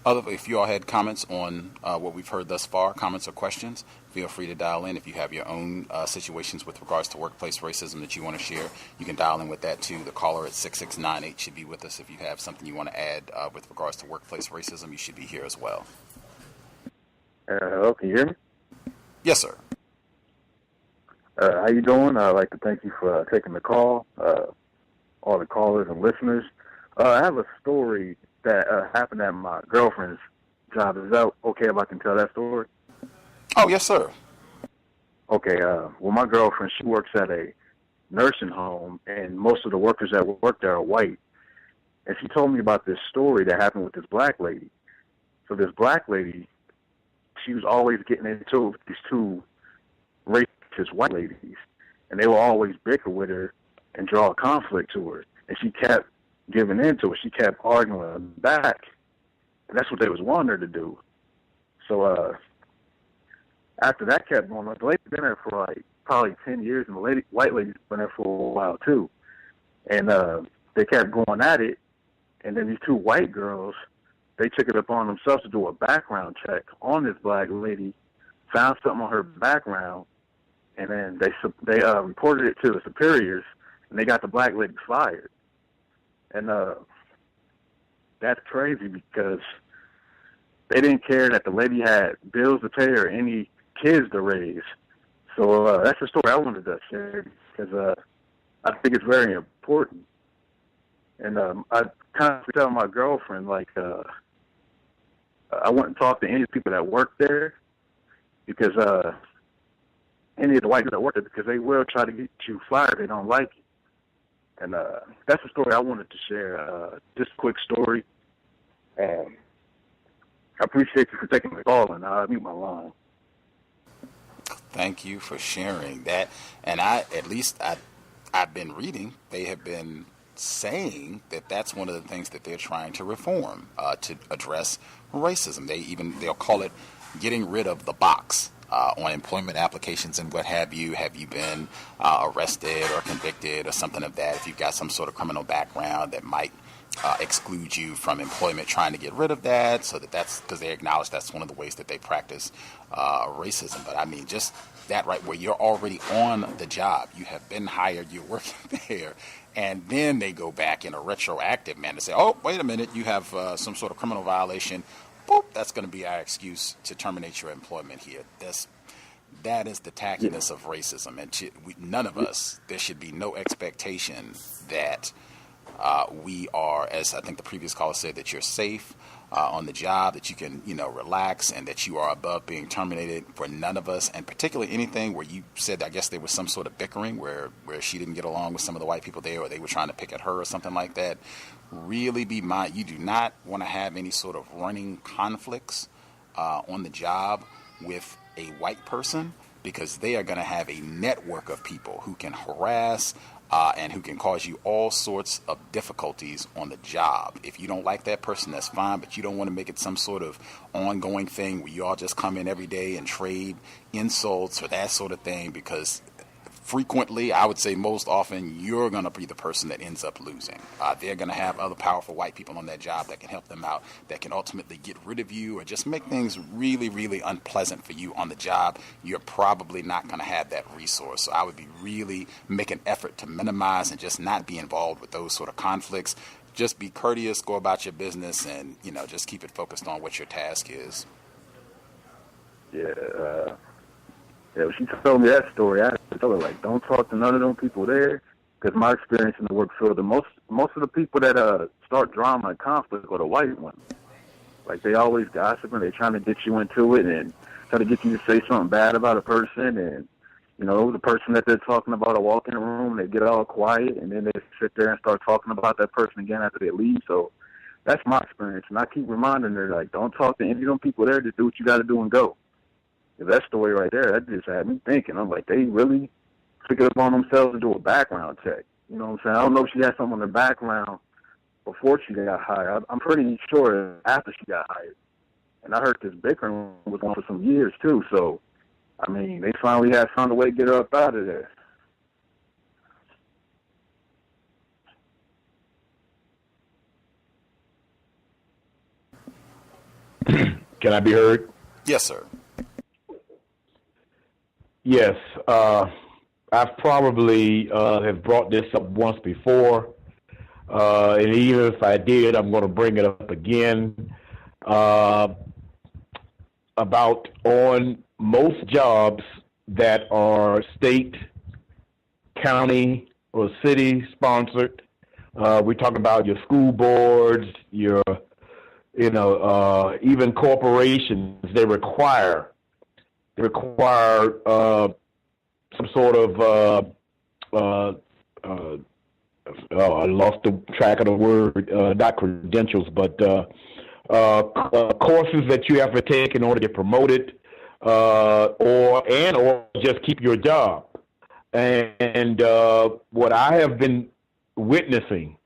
If you all had comments on what we've heard thus far, comments or questions, feel free to dial in. If you have your own situations with regards to workplace racism that you want to share, you can dial in with that too. The caller at 6698 should be with us. If you have something you want to add with regards to workplace racism, you should be here as well. Hello, can you hear me? Yes, sir. How you doing? I'd like to thank you for taking the call, all the callers and listeners. I have a story that happened at my girlfriend's job. Is that okay if I can tell that story? Oh, yes, sir. Okay, well, my girlfriend, she works at a nursing home, and most of the workers that work there are white. And she told me about this story that happened with this black lady. So this black lady, she was always getting into these two racist white ladies, and they will always bicker with her and draw a conflict to her. And she kept giving in to it. She kept arguing back, and that's what they was wanting her to do. So after that kept going on, the lady's been there for like probably 10 years, and the white lady's been there for a while too. And they kept going at it, and then these two white girls, they took it upon themselves to do a background check on this black lady, found something on her background, and then they reported it to the superiors, and they got the black lady fired. And that's crazy because they didn't care that the lady had bills to pay or any kids to raise. So that's the story I wanted to share because I think it's very important. And I kind of tell my girlfriend, like, I wouldn't talk to any people that work there because any of the white people that work there, because they will try to get you fired if they don't like you. And that's the story I wanted to share. Just a quick story. I I appreciate you for taking the call, and I'll mute my line. Thank you for sharing that. And I've been reading, they have been saying that that's one of the things that they're trying to reform to address racism. They'll call it getting rid of the box on employment applications and what have you. Have you been arrested or convicted or something of that? If you've got some sort of criminal background that might exclude you from employment, trying to get rid of that, so that's because they acknowledge that's one of the ways that they practice racism. But I mean, just that right where you're already on the job, you have been hired, you're working there, and then they go back in a retroactive manner to say, oh, wait a minute, you have some sort of criminal violation. Boop, that's going to be our excuse to terminate your employment here. That is the tackiness of racism. And none of us, there should be no expectation that we are, as I think the previous caller said, that you're safe on the job, that you can, relax, and that you are above being terminated. For none of us, and particularly anything where you said, I guess there was some sort of bickering where she didn't get along with some of the white people there, or they were trying to pick at her or something like that. Really be mindful. You do not want to have any sort of running conflicts on the job with a white person, because they are going to have a network of people who can harass and who can cause you all sorts of difficulties on the job. If you don't like that person, that's fine, but you don't want to make it some sort of ongoing thing where you all just come in every day and trade insults or that sort of thing, because frequently, I would say most often, you're going to be the person that ends up losing. They're going to have other powerful white people on that job that can help them out, that can ultimately get rid of you or just make things really, really unpleasant for you on the job. You're probably not going to have that resource. So I would be really make an effort to minimize and just not be involved with those sort of conflicts. Just be courteous, go about your business, and, just keep it focused on what your task is. Yeah, when she told me that story, I told her, don't talk to none of them people there, because my experience in the work field, most of the people that start drama and conflict are the white ones. They always gossiping, they're trying to get you into it and try to get you to say something bad about a person, and, the person that they're talking about will walk in the room, they get all quiet, and then they sit there and start talking about that person again after they leave. So that's my experience, and I keep reminding her, don't talk to any of them people there, just do what you got to do and go. That story right there, that just had me thinking. I'm like, they really took it upon themselves to do a background check. You know what I'm saying? I don't know if she had something in her background before she got hired. I'm pretty sure after she got hired. And I heard this bickering was going for some years, too. So, they finally had found a way to get her up out of there. Can I be heard? Yes, sir. Yes, I've probably have brought this up once before, and even if I did, I'm going to bring it up again, about on most jobs that are state, county, or city sponsored. We talk about your school boards, your, even corporations. They require some sort of I lost the track of the word, not credentials, but courses that you have to take in order to get promoted, or just keep your job. And what I have been witnessing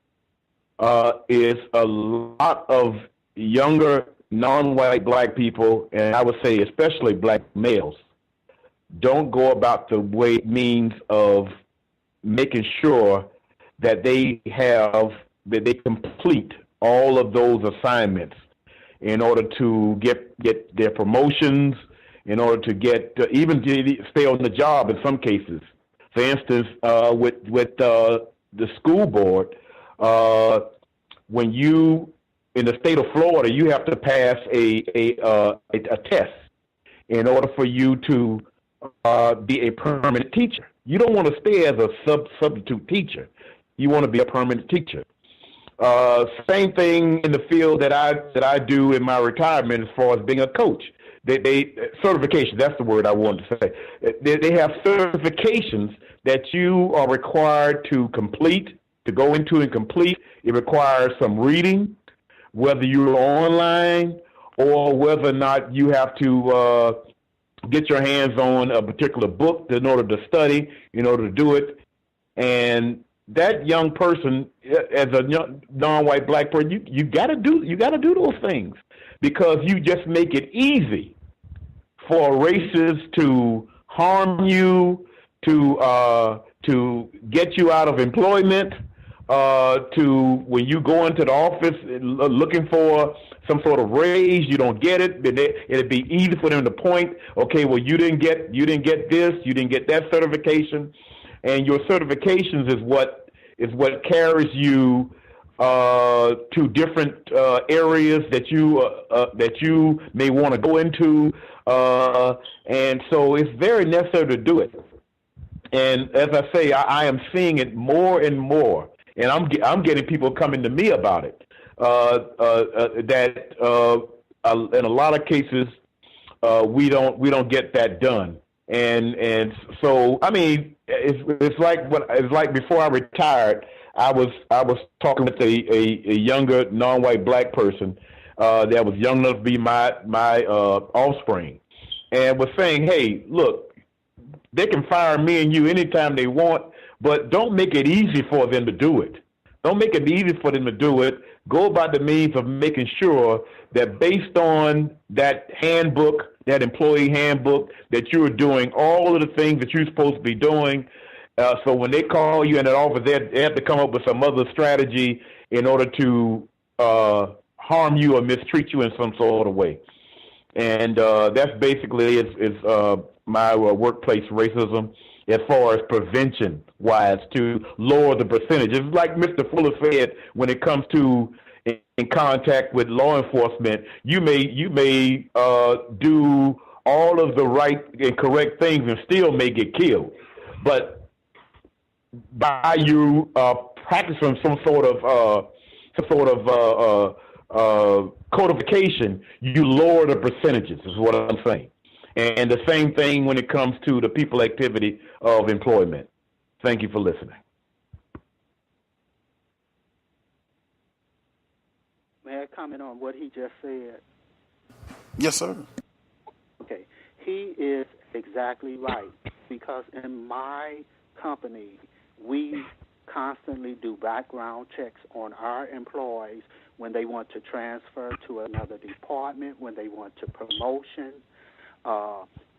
is a lot of younger non-white black people, and I would say especially black males, don't go about the means of making sure that they complete all of those assignments in order to get their promotions, in order to get even to stay on the job in some cases. For instance, with the school board, when you in the state of Florida, you have to pass a test in order for you to be a permanent teacher. You don't want to stay as a substitute teacher. You want to be a permanent teacher. Same thing in the field that I do in my retirement as far as being a coach. They certification, that's the word I wanted to say. They have certifications that you are required to complete, to go into and complete. It requires some reading, whether you're online or whether or not you have to get your hands on a particular book in order to study, in order to do it. And that young person, as a young, non-white black person, you gotta do those things, because you just make it easy for racists to harm you, to get you out of employment, to when you go into the office looking for some sort of raise, you don't get it. It'd be easy for them to point, okay, well, you didn't get this, you didn't get that certification, and your certifications is what carries you to different areas that you may want to go into, and so it's very necessary to do it. And as I say, I am seeing it more and more, and I'm getting people coming to me about it. That in a lot of cases we don't get that done, and so I mean it's like before I retired, I was talking with a younger non-white black person that was young enough to be my offspring, and was saying, hey, look, they can fire me and you anytime they want, but don't make it easy for them to do it. Don't make it easy for them to do it. Go about the means of making sure that based on that handbook, that employee handbook, that you're doing all of the things that you're supposed to be doing. So when they call you in an office, they have to come up with some other strategy in order to harm you or mistreat you in some sort of way. And that's basically is my workplace racism as far as prevention-wise, to lower the percentages. Like Mr. Fuller said, when it comes to in contact with law enforcement, you may do all of the right and correct things and still may get killed. But by you practicing some sort of codification, you lower the percentages, is what I'm saying. And the same thing when it comes to the people activity of employment. Thank you for listening. May I comment on what he just said? Yes, sir. Okay. He is exactly right, because in my company, we constantly do background checks on our employees when they want to transfer to another department, when they want to promotion.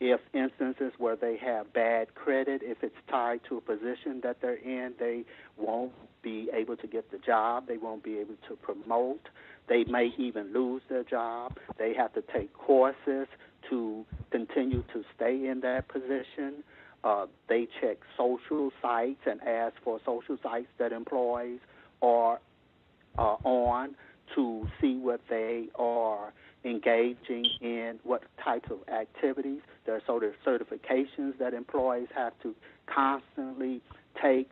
If instances where they have bad credit, if it's tied to a position that they're in, they won't be able to get the job. They won't be able to promote. They may even lose their job. They have to take courses to continue to stay in that position. They check social sites and ask for social sites that employees are on to see what they are engaging in, what types of activities. There are sort of certifications that employees have to constantly take.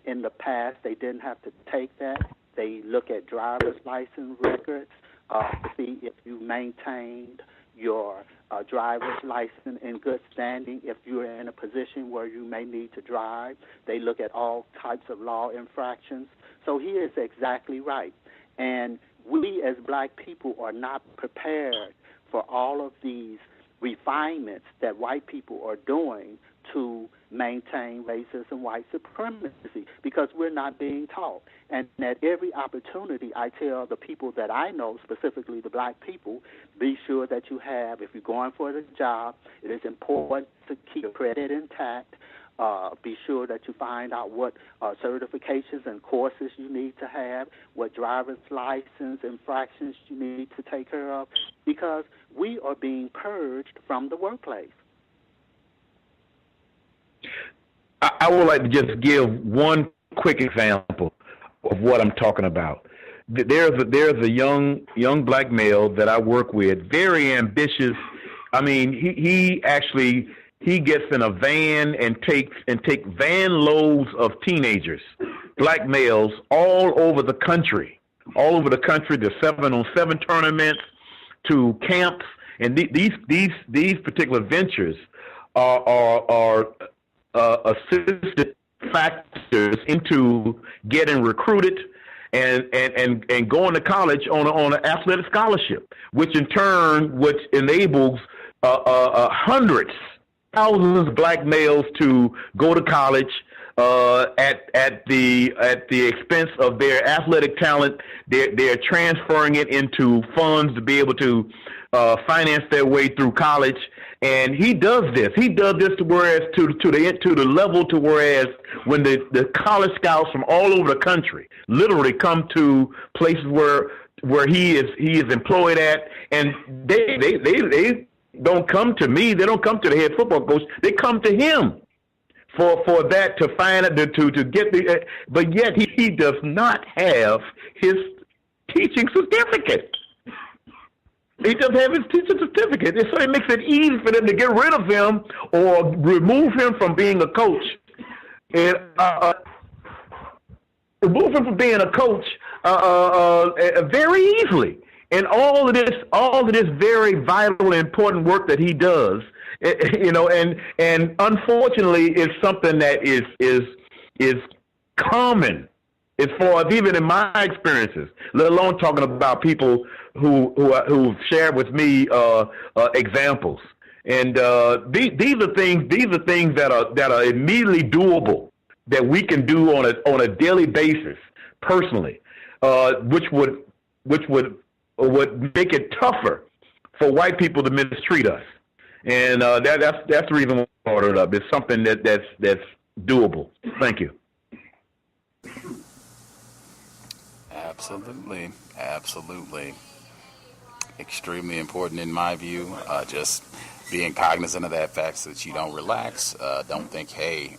In the past, they didn't have to take that. They look at driver's license records to see if you maintained your driver's license in good standing, if you're in a position where you may need to drive. They look at all types of law infractions. So he is exactly right. And we as black people are not prepared for all of these refinements that white people are doing to maintain racism, white supremacy, because we're not being taught. And at every opportunity, I tell the people that I know, specifically the black people, be sure that you have, if you're going for the job, it is important to keep your credit intact. Be sure that you find out what certifications and courses you need to have, what driver's license infractions you need to take care of, because we are being purged from the workplace. I would like to just give one quick example of what I'm talking about. There's a young black male that I work with, very ambitious. I mean, he gets in a van and take van loads of teenagers, black males, all over the country. The 7-on-7 tournaments, to camps, and these particular ventures are assisted factors into getting recruited and going to college on an athletic scholarship, which in turn enables hundreds, thousands of black males to go to college at the expense of their athletic talent. They're transferring it into funds to be able to finance their way through college. And he does this. He does this to the level to whereas when the college scouts from all over the country literally come to places where he is employed at, and they don't come to me. They don't come to the head football coach. They come to him for that to find it to get the. But yet he does not have his teaching certificate. He doesn't have his teaching certificate, and so it makes it easy for them to get rid of him or remove him from being a coach. And remove him from being a coach very easily. And all of this very vital and important work that he does, and unfortunately, it's something that is common as far as even in my experiences, let alone talking about people who've shared with me examples. And these are things that are immediately doable that we can do on a daily basis personally, which would make it tougher for white people to mistreat us. And that's the reason why I brought it up. It's something that's doable. Thank you. Absolutely. Extremely important in my view. Just being cognizant of that fact so that you don't relax. Don't think, hey,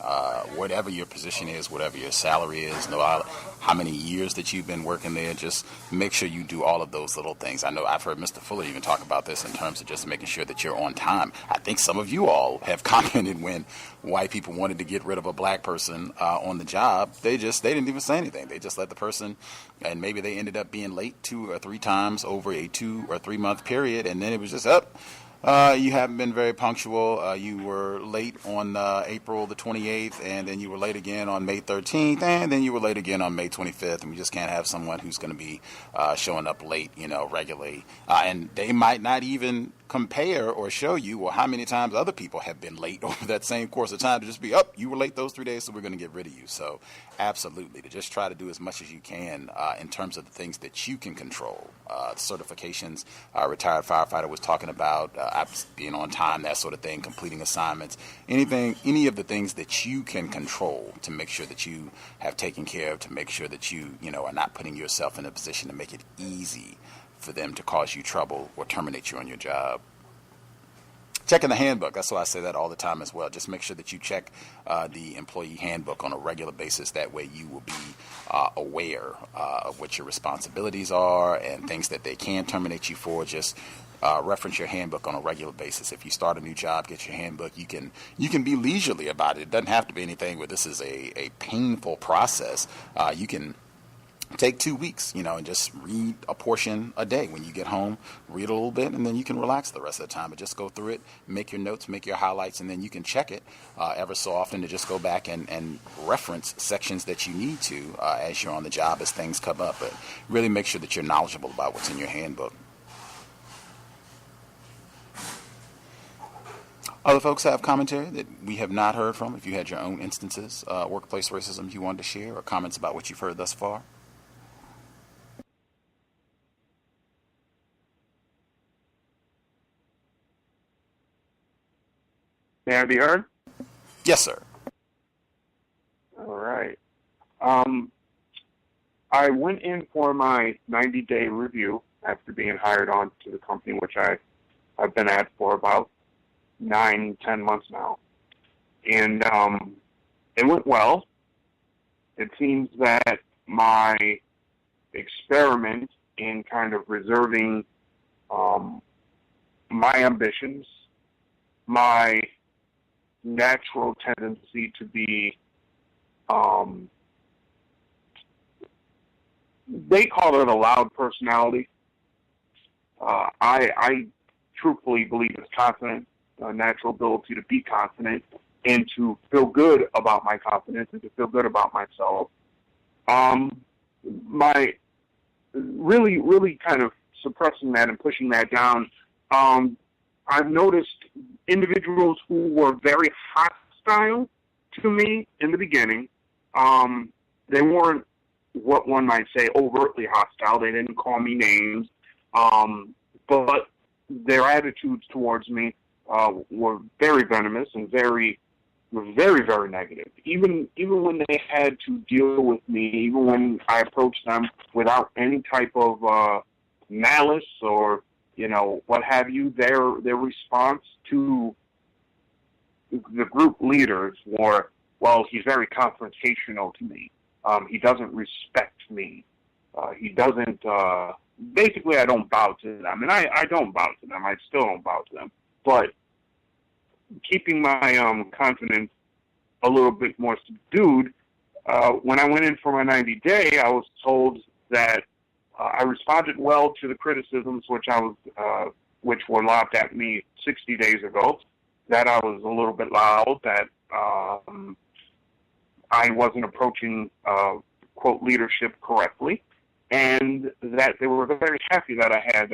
whatever your position is, whatever your salary is, no matter how many years that you've been working there, just make sure you do all of those little things. I know I've heard Mr. Fuller even talk about this in terms of just making sure that you're on time. I think some of you all have commented when white people wanted to get rid of a black person on the job, they didn't even say anything. They just let the person, and maybe they ended up being late 2 or 3 times over a 2 or 3 month period, and then it was just up. You haven't been very punctual. You were late on April the 28th, and then you were late again on May 13th, and then you were late again on May 25th. And we just can't have someone who's going to be showing up late, regularly. And they might not even compare or show you or how many times other people have been late over that same course of time to just be, you were late those 3 days, so we're going to get rid of you. So absolutely, to just try to do as much as you can in terms of the things that you can control. Certifications, retired firefighter was talking about, being on time, that sort of thing, completing assignments, any of the things that you can control to make sure that you have taken care of, to make sure that you are not putting yourself in a position to make it easy for them to cause you trouble or terminate you on your job. Checking the handbook. That's why I say that all the time as well. Just make sure that you check the employee handbook on a regular basis. That way you will be aware of what your responsibilities are and things that they can terminate you for. Just reference your handbook on a regular basis. If you start a new job, get your handbook. You can be leisurely about it. It doesn't have to be anything where this is a painful process. You can take 2 weeks, and just read a portion a day. When you get home, read a little bit, and then you can relax the rest of the time. But just go through it, make your notes, make your highlights, and then you can check it ever so often to just go back and reference sections that you need to as you're on the job as things come up. But really make sure that you're knowledgeable about what's in your handbook. Other folks have commentary that we have not heard from. If you had your own instances, workplace racism you wanted to share, or comments about what you've heard thus far. May I be heard? Yes, sir. All right. I went in for my 90-day review after being hired on to the company, which I've been at for about 9-10 months now. And it went well. It seems that my experiment in kind of reserving my ambitions, my natural tendency to be, they call it a loud personality. I truthfully believe it's confident, a natural ability to be confident and to feel good about my confidence and to feel good about myself. my really, really kind of suppressing that and pushing that down, I've noticed individuals who were very hostile to me in the beginning. They weren't what one might say overtly hostile. They didn't call me names, but their attitudes towards me were very venomous and very, very negative. Even when they had to deal with me, even when I approached them without any type of malice or what have you, their response to the group leaders were, well, he's very confrontational to me. He doesn't respect me. He doesn't, basically I don't bow to them. And I don't bow to them. I still don't bow to them. But keeping my confidence a little bit more subdued, when I went in for my 90-day, I was told that I responded well to the criticisms which were lobbed at me 60 days ago, that I was a little bit loud, that I wasn't approaching, quote, leadership correctly, and that they were very happy that I had,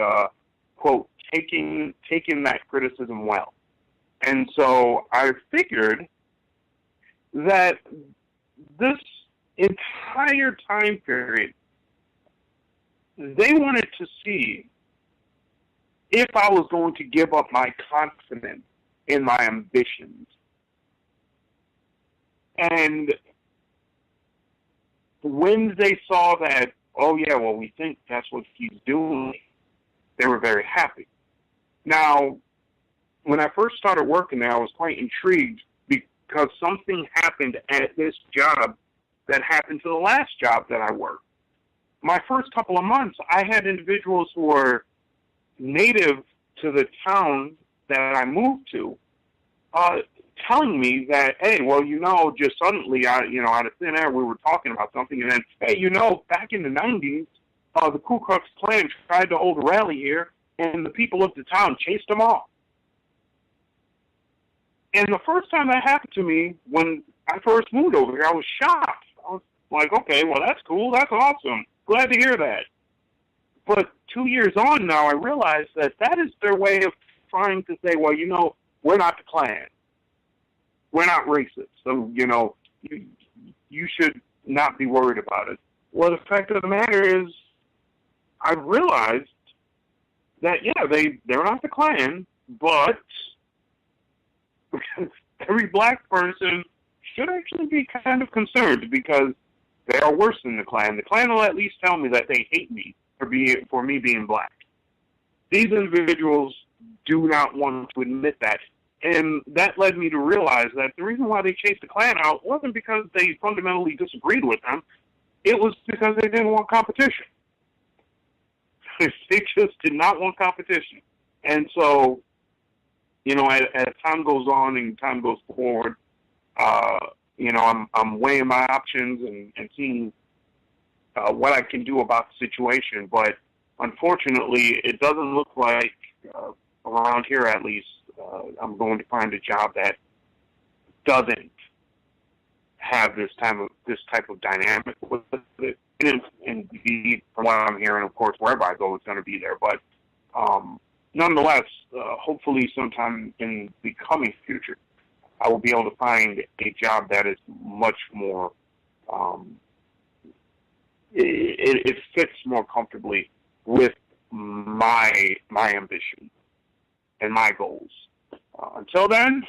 quote, taken that criticism well. And so I figured that this entire time period, they wanted to see if I was going to give up my confidence in my ambitions. And when they saw that, oh yeah, well, we think that's what he's doing, they were very happy. Now, when I first started working there, I was quite intrigued because something happened at this job that happened to the last job that I worked. My first couple of months, I had individuals who were native to the town that I moved to, telling me that, hey, well, just suddenly, out of thin air, we were talking about something, and then, hey, back in the 90s, the Ku Klux Klan tried to hold a rally here, and the people of the town chased them off. And the first time that happened to me, when I first moved over here, I was shocked. I was like, okay, well, that's cool, that's awesome. Glad to hear that. But 2 years on now, I realize that is their way of trying to say, well, we're not the Klan. We're not racist. So, you should not be worried about it. Well, the fact of the matter is, I realized that, yeah, they're not the Klan, but every black person should actually be kind of concerned because they are worse than the Klan. The Klan will at least tell me that they hate me for me being black. These individuals do not want to admit that. And that led me to realize that the reason why they chased the Klan out wasn't because they fundamentally disagreed with them. It was because they didn't want competition. They just did not want competition. And so, as time goes on and time goes forward, I'm weighing my options and seeing what I can do about the situation. But unfortunately, it doesn't look like, around here at least, I'm going to find a job that doesn't have this type of dynamic with it. And indeed, from what I'm hearing, of course, wherever I go, it's going to be there. But nonetheless, hopefully sometime in the coming future, I will be able to find a job that is much more, it fits more comfortably with my ambition and my goals. Until then,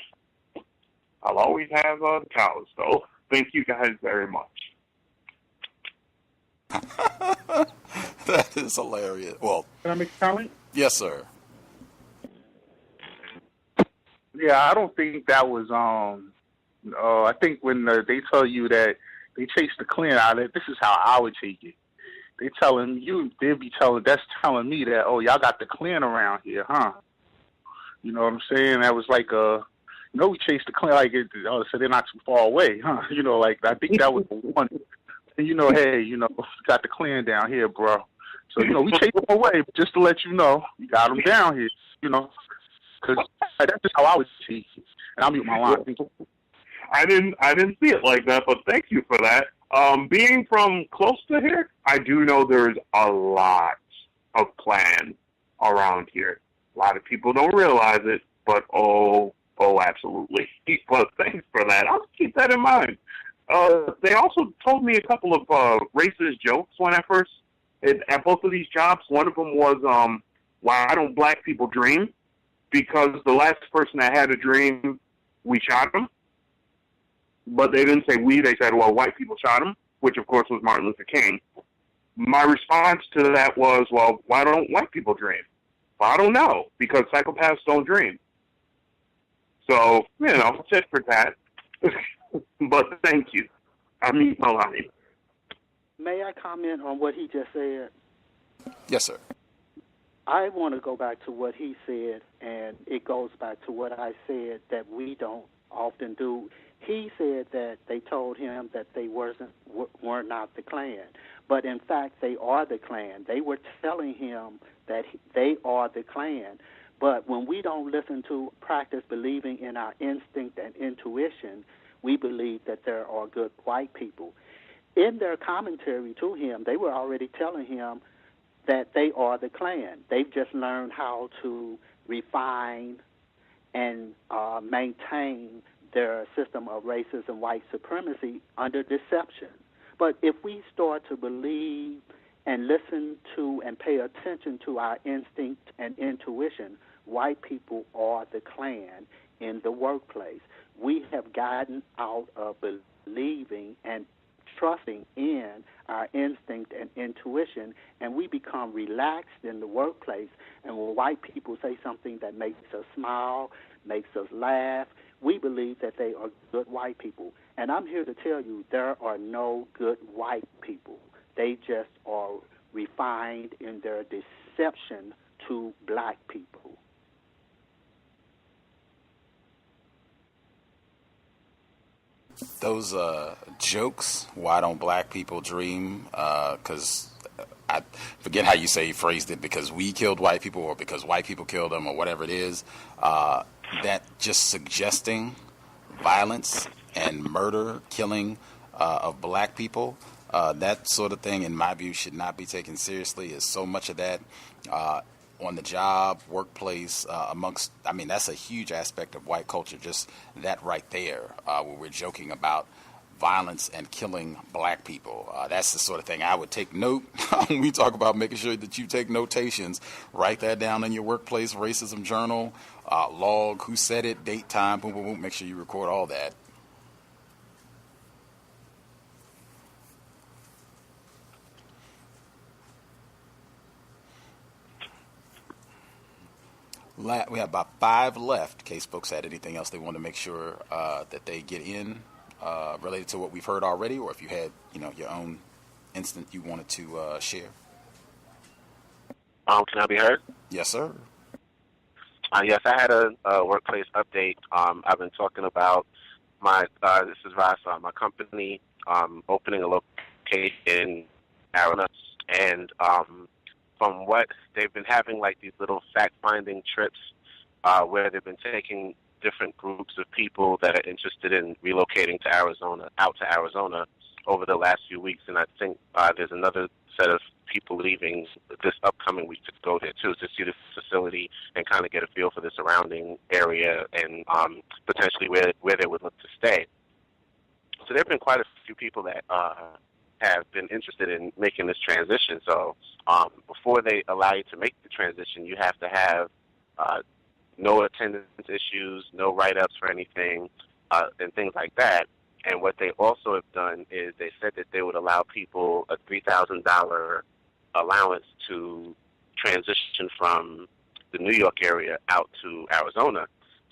I'll always have the cows. So thank you guys very much. That is hilarious. Well, can I make a comment? Yes, sir. Yeah, I don't think that was I think when they tell you that they chase the Klan out of it, this is how I would take it. They'll be telling me that, oh, y'all got the Klan around here, huh? You know what I'm saying? That was like we chased the Klan, so they're not too far away, huh? I think that was the one. And hey, got the Klan down here, bro. So, we chased them away, just to let you know, you got them down here, because that's just how I would see it. And I'll mute my line. I didn't see it like that, but thank you for that. Being from close to here, I do know there's a lot of Klan around here. A lot of people don't realize it, but oh, absolutely. Well, thanks for that. I'll keep that in mind. They also told me a couple of racist jokes when I first at both of these jobs. One of them was, why don't black people dream? Because the last person that had a dream, we shot him. But they didn't say we, they said, well, white people shot him, which of course was Martin Luther King. My response to that was, well, why don't white people dream? Well, I don't know, because psychopaths don't dream. So, tit for tat. But thank you. I mean, Malani. May I comment on what he just said? Yes, sir. I want to go back to what he said, and it goes back to what I said that we don't often do. He said that they told him that they were not the Klan, but in fact they are the Klan. They were telling him that they are the Klan. But when we don't listen to practice believing in our instinct and intuition, we believe that there are good white people. In their commentary to him, they were already telling him that they are the Klan. They've just learned how to refine and maintain their system of racism, white supremacy under deception. But if we start to believe and listen to and pay attention to our instinct and intuition, white people are the Klan in the workplace. We have gotten out of believing and trusting in our instinct and intuition, and we become relaxed in the workplace. And when white people say something that makes us smile, makes us laugh, we believe that they are good white people. And I'm here to tell you there are no good white people. They just are refined in their deception to black people. Those jokes, why don't black people dream? Because I forget how you phrased it, because we killed white people or because white people killed them or whatever it is. That just suggesting violence and murder, killing of black people, that sort of thing, in my view, should not be taken seriously. Is so much of that on the job, workplace, that's a huge aspect of white culture, just that right there, where we're joking about violence and killing black people. That's the sort of thing I would take note when we talk about making sure that you take notations. Write that down in your workplace racism journal, log who said it, date, time, boom, boom, boom. Make sure you record all that. We have about 5 left in case folks had anything else they want to make sure that they get in related to what we've heard already, or if you had your own instant you wanted to share. Can I be heard? Yes, sir. Yes, I had a workplace update. I've been talking about this is Vasa, my company opening a location in Arizona, and from what they've been having, like these little fact-finding trips where they've been taking different groups of people that are interested in relocating to Arizona, out to Arizona over the last few weeks. And I think there's another set of people leaving this upcoming week to go there too, to see the facility and kind of get a feel for the surrounding area and potentially where they would look to stay. So there have been quite a few people that have been interested in making this transition. So before they allow you to make the transition, you have to have no attendance issues, no write-ups for anything, and things like that. And what they also have done is they said that they would allow people a $3,000 allowance to transition from the New York area out to Arizona.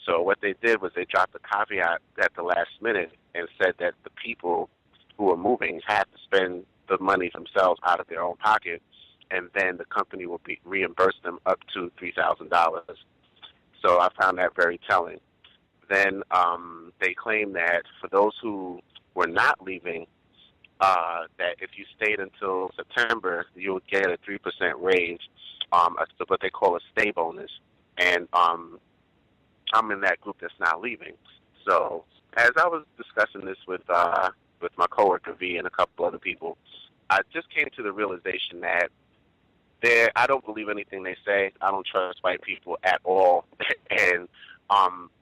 So what they did was they dropped a caveat at the last minute and said that the people who are moving have to spend the money themselves out of their own pocket, and then the company will reimburse them up to $3,000. So I found that very telling. Then they claim that for those who were not leaving, that if you stayed until September, you would get a 3% raise, what they call a stay bonus. And I'm in that group that's not leaving. So as I was discussing this with with my coworker V and a couple other people, I just came to the realization that I don't believe anything they say. I don't trust white people at all. And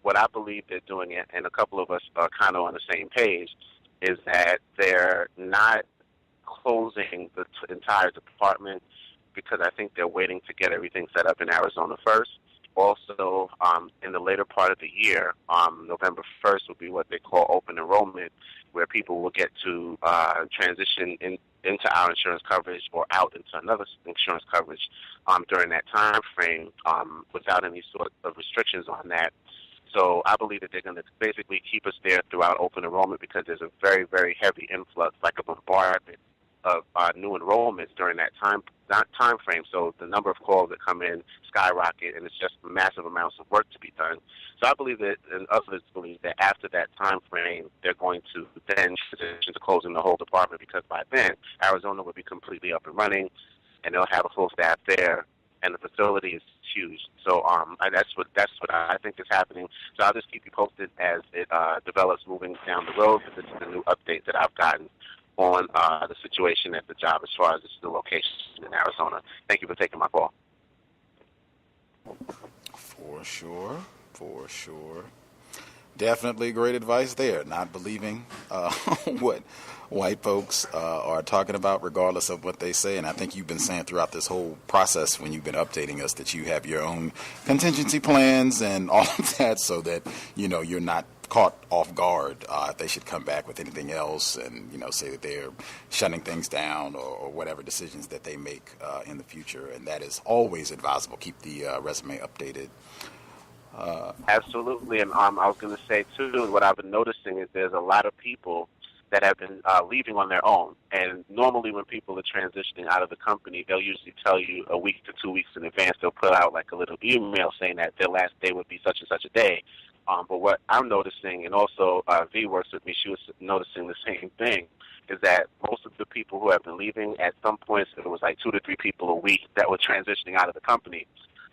what I believe they're doing, and a couple of us are kind of on the same page, is that they're not closing the entire department because I think they're waiting to get everything set up in Arizona first. Also, in the later part of the year, November 1st will be what they call open enrollment, where people will get to transition into our insurance coverage or out into another insurance coverage during that time frame without any sort of restrictions on that. So I believe that they're going to basically keep us there throughout open enrollment because there's a very, very heavy influx, like a bombardment of new enrollments during that time frame. So the number of calls that come in skyrocket, and it's just massive amounts of work to be done. So I believe that, and others believe that after that time frame, they're going to then transition to closing the whole department because by then Arizona will be completely up and running, and they'll have a full staff there, and the facility is huge. So that's what I think is happening. So I'll just keep you posted as it develops moving down the road. But this is a new update that I've gotten on the situation at the job as far as the location in Arizona. Thank you for taking my call. For sure. Definitely great advice there. Not believing what white folks are talking about, regardless of what they say. And I think you've been saying throughout this whole process when you've been updating us that you have your own contingency plans and all of that so that, you're not caught off guard if they should come back with anything else and, say that they're shutting things down or whatever decisions that they make in the future. And that is always advisable. Keep the resume updated. Absolutely. And I was going to say, too, what I've been noticing is there's a lot of people that have been leaving on their own. And normally when people are transitioning out of the company, they'll usually tell you a week to 2 weeks in advance. They'll put out like a little email saying that their last day would be such and such a day. But what I'm noticing, and also V works with me, she was noticing the same thing, is that most of the people who have been leaving, at some points it was like 2 to 3 people a week that were transitioning out of the company.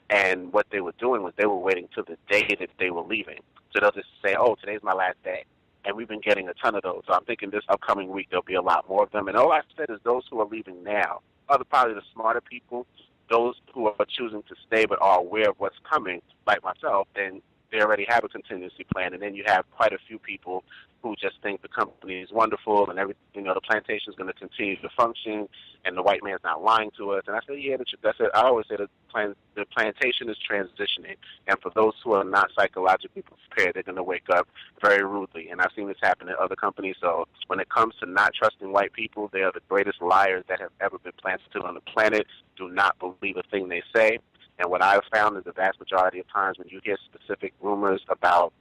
And what they were doing was they were waiting till the day that they were leaving. So they'll just say, oh, today's my last day. And we've been getting a ton of those. So I'm thinking this upcoming week there'll be a lot more of them. And all I said is those who are leaving now are probably the smarter people, those who are choosing to stay but are aware of what's coming, like myself, and they already have a contingency plan. And then you have quite a few people who just think the company is wonderful and everything, the plantation is going to continue to function and the white man's not lying to us. And I said, yeah, that's it. I always say the plantation is transitioning. And for those who are not psychologically prepared, they're going to wake up very rudely. And I've seen this happen in other companies. So when it comes to not trusting white people, they are the greatest liars that have ever been planted on the planet. Do not believe a thing they say. And what I've found is the vast majority of times when you hear specific rumors about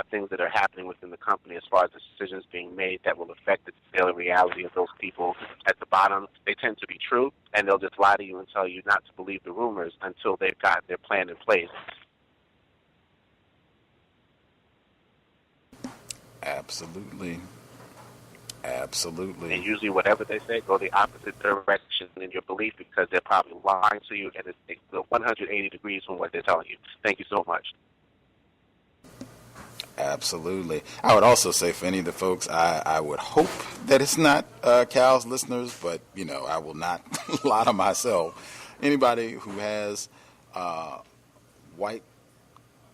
things that are happening within the company as far as decisions being made that will affect the daily reality of those people at the bottom, they tend to be true, and they'll just lie to you and tell you not to believe the rumors until they've got their plan in place. Absolutely. And usually whatever they say, go the opposite direction in your belief because they're probably lying to you and it's 180 degrees from what they're telling you. Thank you so much. Absolutely. I would also say for any of the folks, I would hope that it's not Cal's listeners, but, I will not lie to myself. Anybody who has white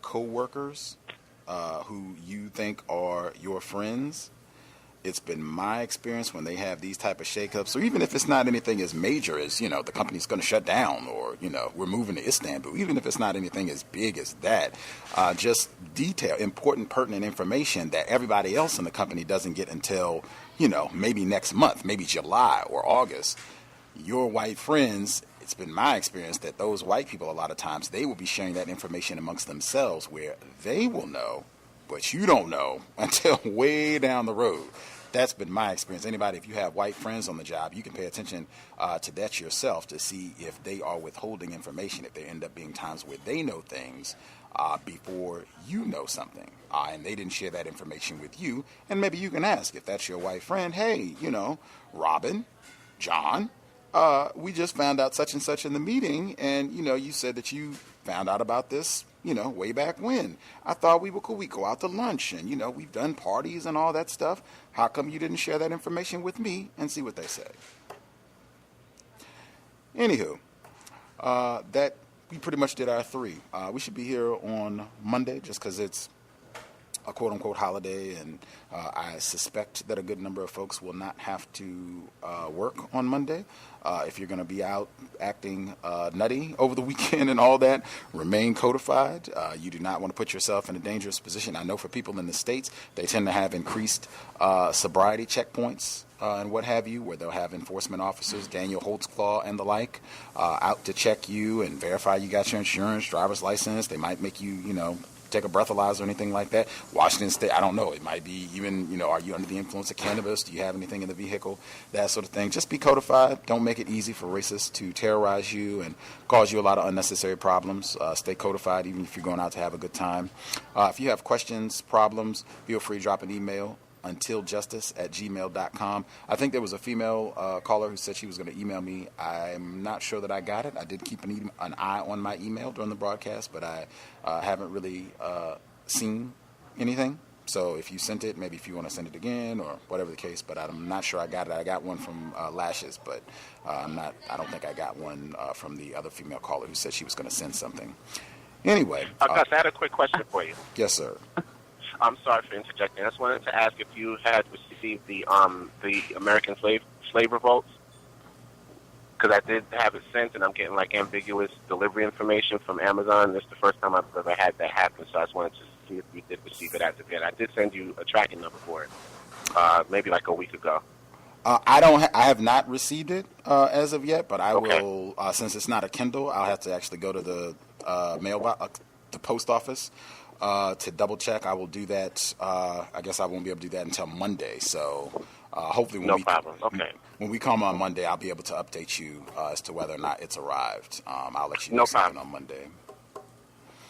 co-workers who you think are your friends, it's been my experience when they have these type of shakeups, or even if it's not anything as major as, the company's going to shut down or, we're moving to Istanbul, even if it's not anything as big as that, just important, pertinent information that everybody else in the company doesn't get until, maybe next month, maybe July or August. Your white friends, it's been my experience that those white people, a lot of times, they will be sharing that information amongst themselves where they will know, but you don't know until way down the road. That's been my experience. Anybody, if you have white friends on the job, you can pay attention to that yourself to see if they are withholding information, if there end up being times where they know things before you know something. And they didn't share that information with you. And maybe you can ask if that's your white friend, hey, Robin, John, we just found out such and such in the meeting, and, you said that you found out about this, way back when. I thought we go out to lunch, and, we've done parties and all that stuff. How come you didn't share that information with me?" And see what they say. Anywho, that we pretty much did our three. We should be here on Monday just because it's a quote-unquote holiday, and I suspect that a good number of folks will not have to work on Monday. If you're going to be out acting nutty over the weekend and all that, remain codified. You do not want to put yourself in a dangerous position. I know for people in the States, they tend to have increased sobriety checkpoints and what have you, where they'll have enforcement officers, Daniel Holtzclaw and the like, out to check you and verify you got your insurance, driver's license. They might make you, take a breathalyzer or anything like that. Washington State, I don't know. It might be even, are you under the influence of cannabis? Do you have anything in the vehicle? That sort of thing. Just be codified. Don't make it easy for racists to terrorize you and cause you a lot of unnecessary problems. Stay codified even if you're going out to have a good time. If you have questions, problems, feel free to drop an email. untiljustice@gmail.com. I think there was a female caller who said she was going to email me. I'm not sure that I got it. I did keep an eye on my email during the broadcast, but I haven't really seen anything. So if you sent it, maybe if you want to send it again or whatever the case, but I'm not sure I got it. I got one from Lashes, but I don't think I got one from the other female caller who said she was going to send something. Anyway. Gus, I had a quick question for you. Yes, sir. I'm sorry for interjecting. I just wanted to ask if you had received the American slave revolts, because I did have it sent, and I'm getting ambiguous delivery information from Amazon. This is the first time I've ever had that happen, so I just wanted to see if you did receive it as of yet. I did send you a tracking number for it, maybe a week ago. I have not received it as of yet, but I will. Since it's not a Kindle, I'll have to actually go to the mailbox, the post office. To double check. I will do that. I guess I won't be able to do that until Monday. So hopefully when we come on Monday, I'll be able to update you as to whether or not it's arrived. I'll let you know something on Monday.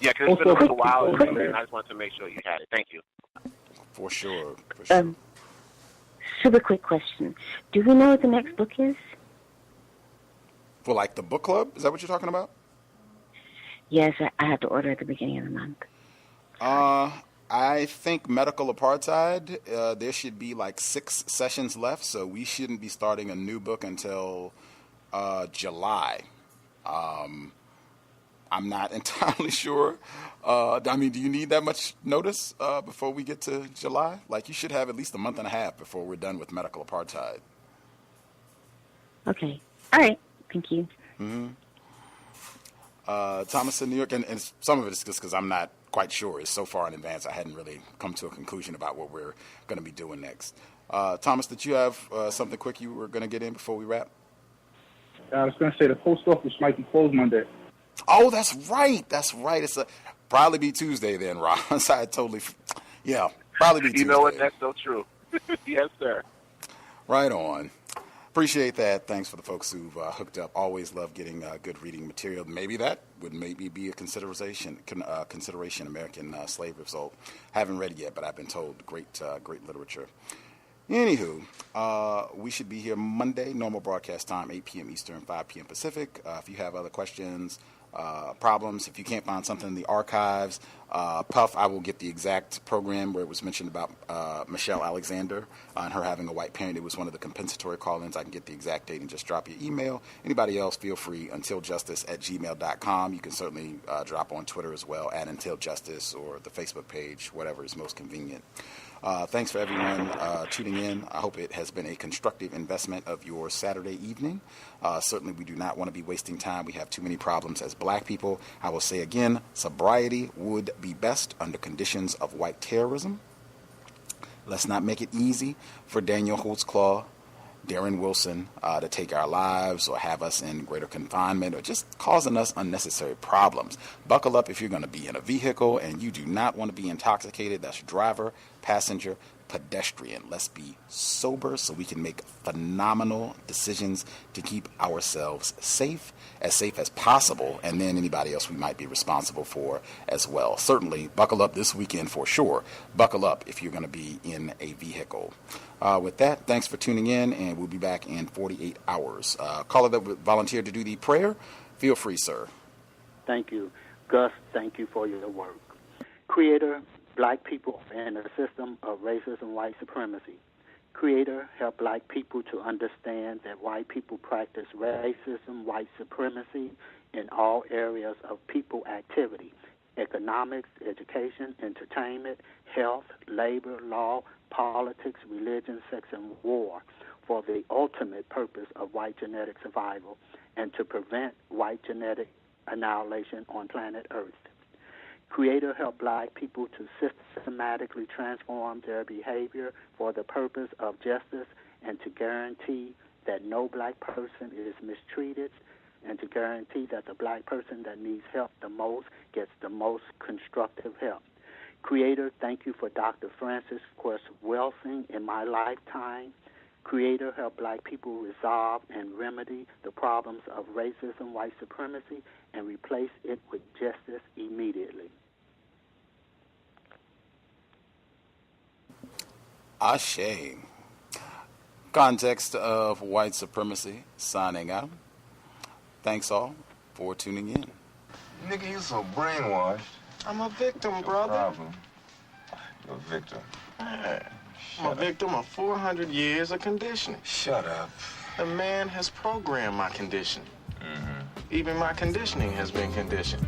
Yeah, because it's been a little while, and I just wanted to make sure you had it. Thank you. For sure. Super quick question. Do we know what the next book is? For the book club? Is that what you're talking about? Yes, I have to order at the beginning of the month. I think Medical Apartheid, there should be 6 sessions left, so we shouldn't be starting a new book until July. I'm not entirely sure. Do you need that much notice before we get to July? You should have at least a month and a half before we're done with Medical Apartheid. Okay. All right. Thank you. Mm-hmm. Thomas in New York, and some of it is just because I'm not quite sure. It's so far in advance, I hadn't really come to a conclusion about what we're going to be doing next. Thomas, did you have something quick you were going to get in before we wrap? I was going to say the post office might be closed Monday. Oh, that's right. It's probably be Tuesday then, Ron. So I totally, probably be Tuesday. You know what? That's so true. Yes, sir. Right on. Appreciate that. Thanks for the folks who've hooked up. Always love getting good reading material. Maybe that would maybe be a consideration. American Slave Revolt. Haven't read it yet, but I've been told great literature. Anywho, we should be here Monday, normal broadcast time, 8 p.m. Eastern, 5 p.m. Pacific. If you have other questions, problems, if you can't find something in the archives, Puff, I will get the exact program where it was mentioned about Michelle Alexander and her having a white parent. It was one of the compensatory call-ins. I can get the exact date and just drop your email. Anybody else, feel free, untiljustice@gmail.com. You can certainly drop on Twitter as well, at untiljustice, or the Facebook page, whatever is most convenient. Thanks for everyone tuning in. I hope it has been a constructive investment of your Saturday evening. Certainly we do not want to be wasting time. We have too many problems as black people. I will say again, sobriety would be best under conditions of white terrorism. Let's not make it easy for Daniel Holtzclaw, Darren Wilson to take our lives or have us in greater confinement or just causing us unnecessary problems. Buckle up if you're going to be in a vehicle and you do not want to be intoxicated. That's driver, passenger, pedestrian. Let's be sober so we can make phenomenal decisions to keep ourselves safe as possible, and then anybody else we might be responsible for as well. Certainly, buckle up this weekend for sure. Buckle up if you're going to be in a vehicle. With that, thanks for tuning in, and we'll be back in 48 hours. Caller that volunteered to do the prayer, feel free, sir. Thank you. Gus, thank you for your work. Creator, black people in a system of racism, white supremacy. Creator, help black people to understand that white people practice racism, white supremacy in all areas of people activity: economics, education, entertainment, health, labor, law, politics, religion, sex, and war, for the ultimate purpose of white genetic survival and to prevent white genetic annihilation on planet Earth. Creator, help black people to systematically transform their behavior for the purpose of justice and to guarantee that no black person is mistreated and to guarantee that the black person that needs help the most gets the most constructive help. Creator, thank you for Dr. Francis Welsing in my lifetime. Creator, help black people resolve and remedy the problems of racism, white supremacy, and replace it with justice immediately. Ashe. Context of White Supremacy, signing out. Thanks all for tuning in. Nigga, you so brainwashed. I'm a victim, brother. Problem. You're a victim. Man, I'm a victim of 400 years of conditioning. Shut up. The man has programmed my condition. Mm-hmm. Even my conditioning has been conditioned.